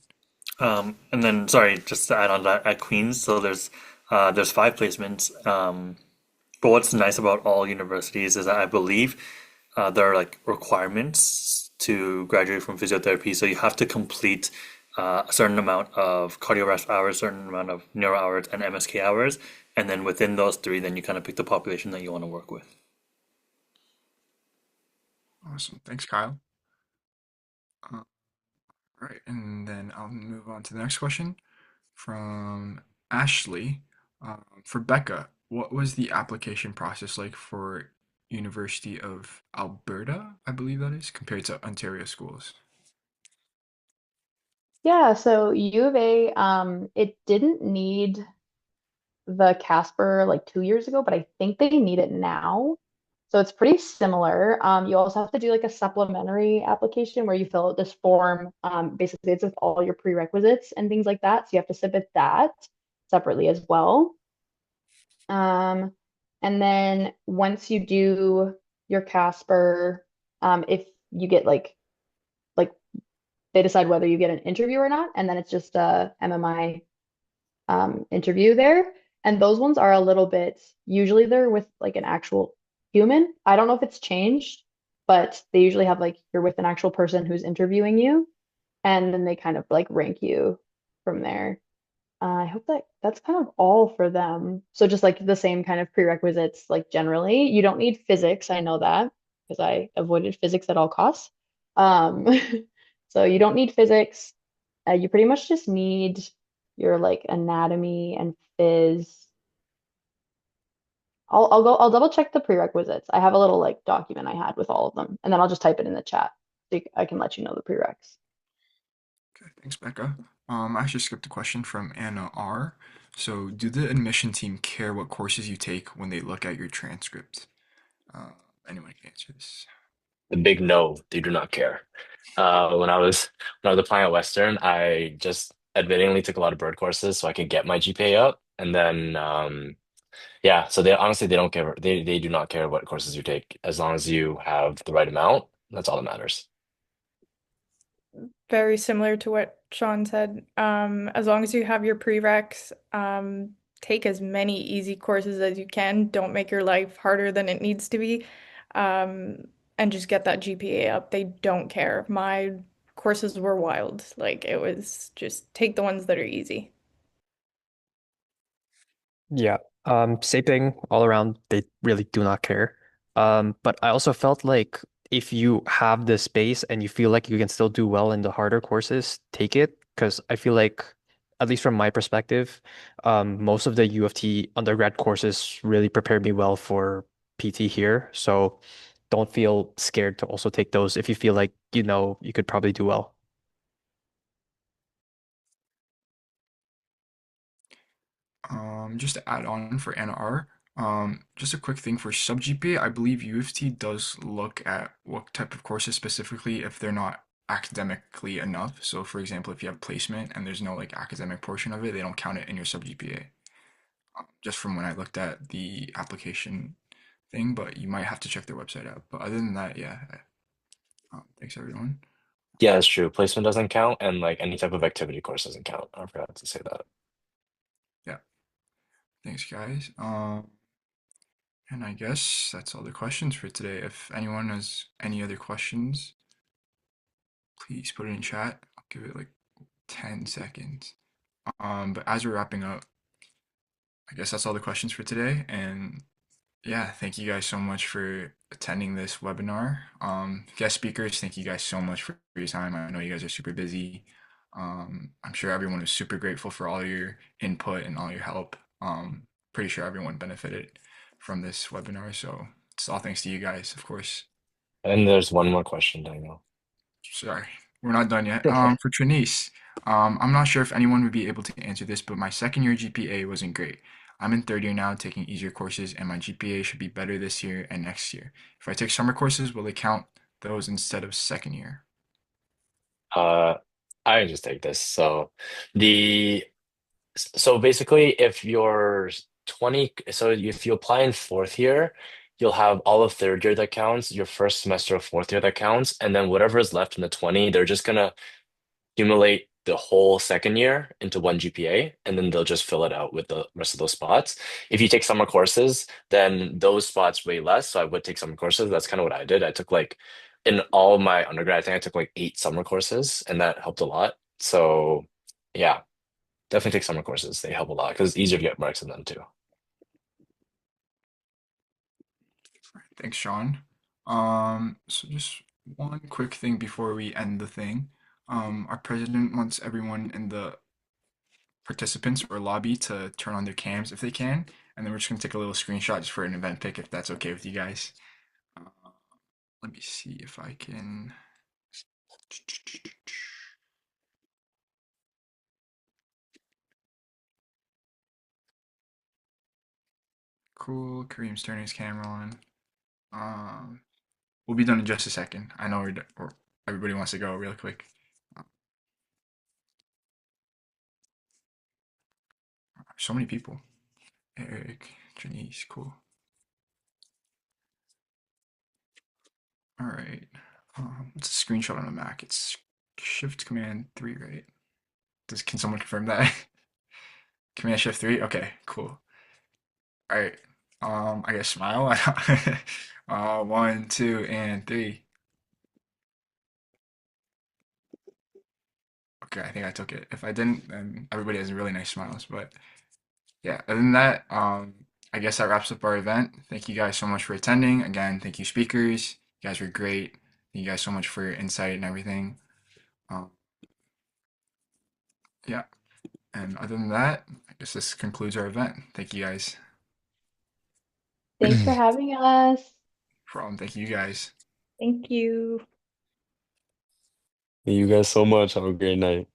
And then, sorry, just to add on that, at Queens, so there's five placements. But what's nice about all universities is that I believe there are like requirements to graduate from physiotherapy. So you have to complete a certain amount of cardiorest hours, certain amount of neuro hours, and MSK hours, and then within those three, then you kind of pick the population that you want to work with. Awesome. Thanks, Kyle. All right, and then I'll move on to the next question from Ashley. For Becca, what was the application process like for University of Alberta, I believe that is, compared to Ontario schools? Yeah, so U of A, it didn't need the CASPer like 2 years ago, but I think they need it now. So it's pretty similar. You also have to do like a supplementary application where you fill out this form. Basically, it's with all your prerequisites and things like that. So you have to submit that separately as well. And then once you do your CASPer, if you get like they decide whether you get an interview or not, and then it's just a MMI interview there. And those ones are a little bit, usually they're with like an actual human. I don't know if it's changed, but they usually have like you're with an actual person who's interviewing you, and then they kind of like rank you from there. I hope that's kind of all for them. So just like the same kind of prerequisites, like generally, you don't need physics. I know that because I avoided physics at all costs. Um, so you don't need physics. You pretty much just need your like anatomy and phys. I'll double check the prerequisites. I have a little like document I had with all of them, and then I'll just type it in the chat so I can let you know the prereqs. Okay, thanks, Becca. I actually skipped a question from Anna R. So, do the admission team care what courses you take when they look at your transcript? Uh, Anyone can answer this. The big no, they do not care. When I was applying at Western, I just admittingly took a lot of bird courses so I could get my GPA up. And then yeah, so they honestly they don't care. They do not care what courses you take as long as you have the right amount. That's all that matters. Very similar to what Sean said. As long as you have your prereqs, take as many easy courses as you can. Don't make your life harder than it needs to be. And just get that GPA up. They don't care. My courses were wild. Like it was just take the ones that are easy. Yeah. Same thing all around. They really do not care. But I also felt like if you have the space and you feel like you can still do well in the harder courses, take it. Because I feel like at least from my perspective, most of the U of T undergrad courses really prepared me well for PT here. So don't feel scared to also take those if you feel like you know you could probably do well. Just to add on for NR, just a quick thing for sub GPA, I believe U of T does look at what type of courses specifically if they're not academically enough. So for example, if you have placement and there's no like academic portion of it, they don't count it in your sub GPA. Just from when I looked at the application thing, but you might have to check their website out. But other than that, yeah. Thanks everyone. Yeah, that's true. Placement doesn't count, and like any type of activity course doesn't count. I forgot to say that. Yeah. Thanks guys. And I guess that's all the questions for today. If anyone has any other questions, please put it in chat. I'll give it like 10 seconds. But as we're wrapping up, I guess that's all the questions for today. And yeah, thank you guys so much for attending this webinar. Guest speakers, thank you guys so much for your time. I know you guys are super busy. I'm sure everyone was super grateful for all your input and all your help. Pretty sure everyone benefited from this webinar. So it's all thanks to you guys, of course. And there's one more question, Daniel. Sorry, we're not done yet. Okay. For Trinice, I'm not sure if anyone would be able to answer this, but my second year GPA wasn't great. I'm in third year now, taking easier courses, and my GPA should be better this year and next year. If I take summer courses, will they count those instead of second year? I can just take this. The so basically, if you're 20, so if you apply in fourth year, you'll have all of third year that counts, your first semester of fourth year that counts, and then whatever is left in the 20, they're just gonna accumulate the whole second year into one GPA, and then they'll just fill it out with the rest of those spots. If you take summer courses, then those spots weigh less. So I would take summer courses. That's kind of what I did. I took like in all my undergrad, I think I took like 8 summer courses, and that helped a lot. So yeah, definitely take summer courses. They help a lot because it's easier to get marks in them too. Thanks, Sean. So just one quick thing before we end the thing. Our president wants everyone in the participants or lobby to turn on their cams if they can, and then we're just gonna take a little screenshot just for an event pic if that's okay with you guys. Let me see if I can. Cool. Kareem's turning his camera on. We'll be done in just a second. I know everybody wants to go real quick. So many people. Eric, Janice, cool. All right. It's a screenshot on a Mac. It's Shift Command 3, right? Can someone confirm that? Command Shift 3? Okay, cool. All right. I guess smile. 1, 2, and 3. Okay, I think I took it. If I didn't, then everybody has really nice smiles. But yeah, other than that, I guess that wraps up our event. Thank you guys so much for attending. Again, thank you speakers. You guys were great. Thank you guys so much for your insight and everything. Yeah, and other than that, I guess this concludes our event. Thank you guys. Thanks for having us. Problem. Thank you guys. Thank you. Thank you guys so much. Have a great night.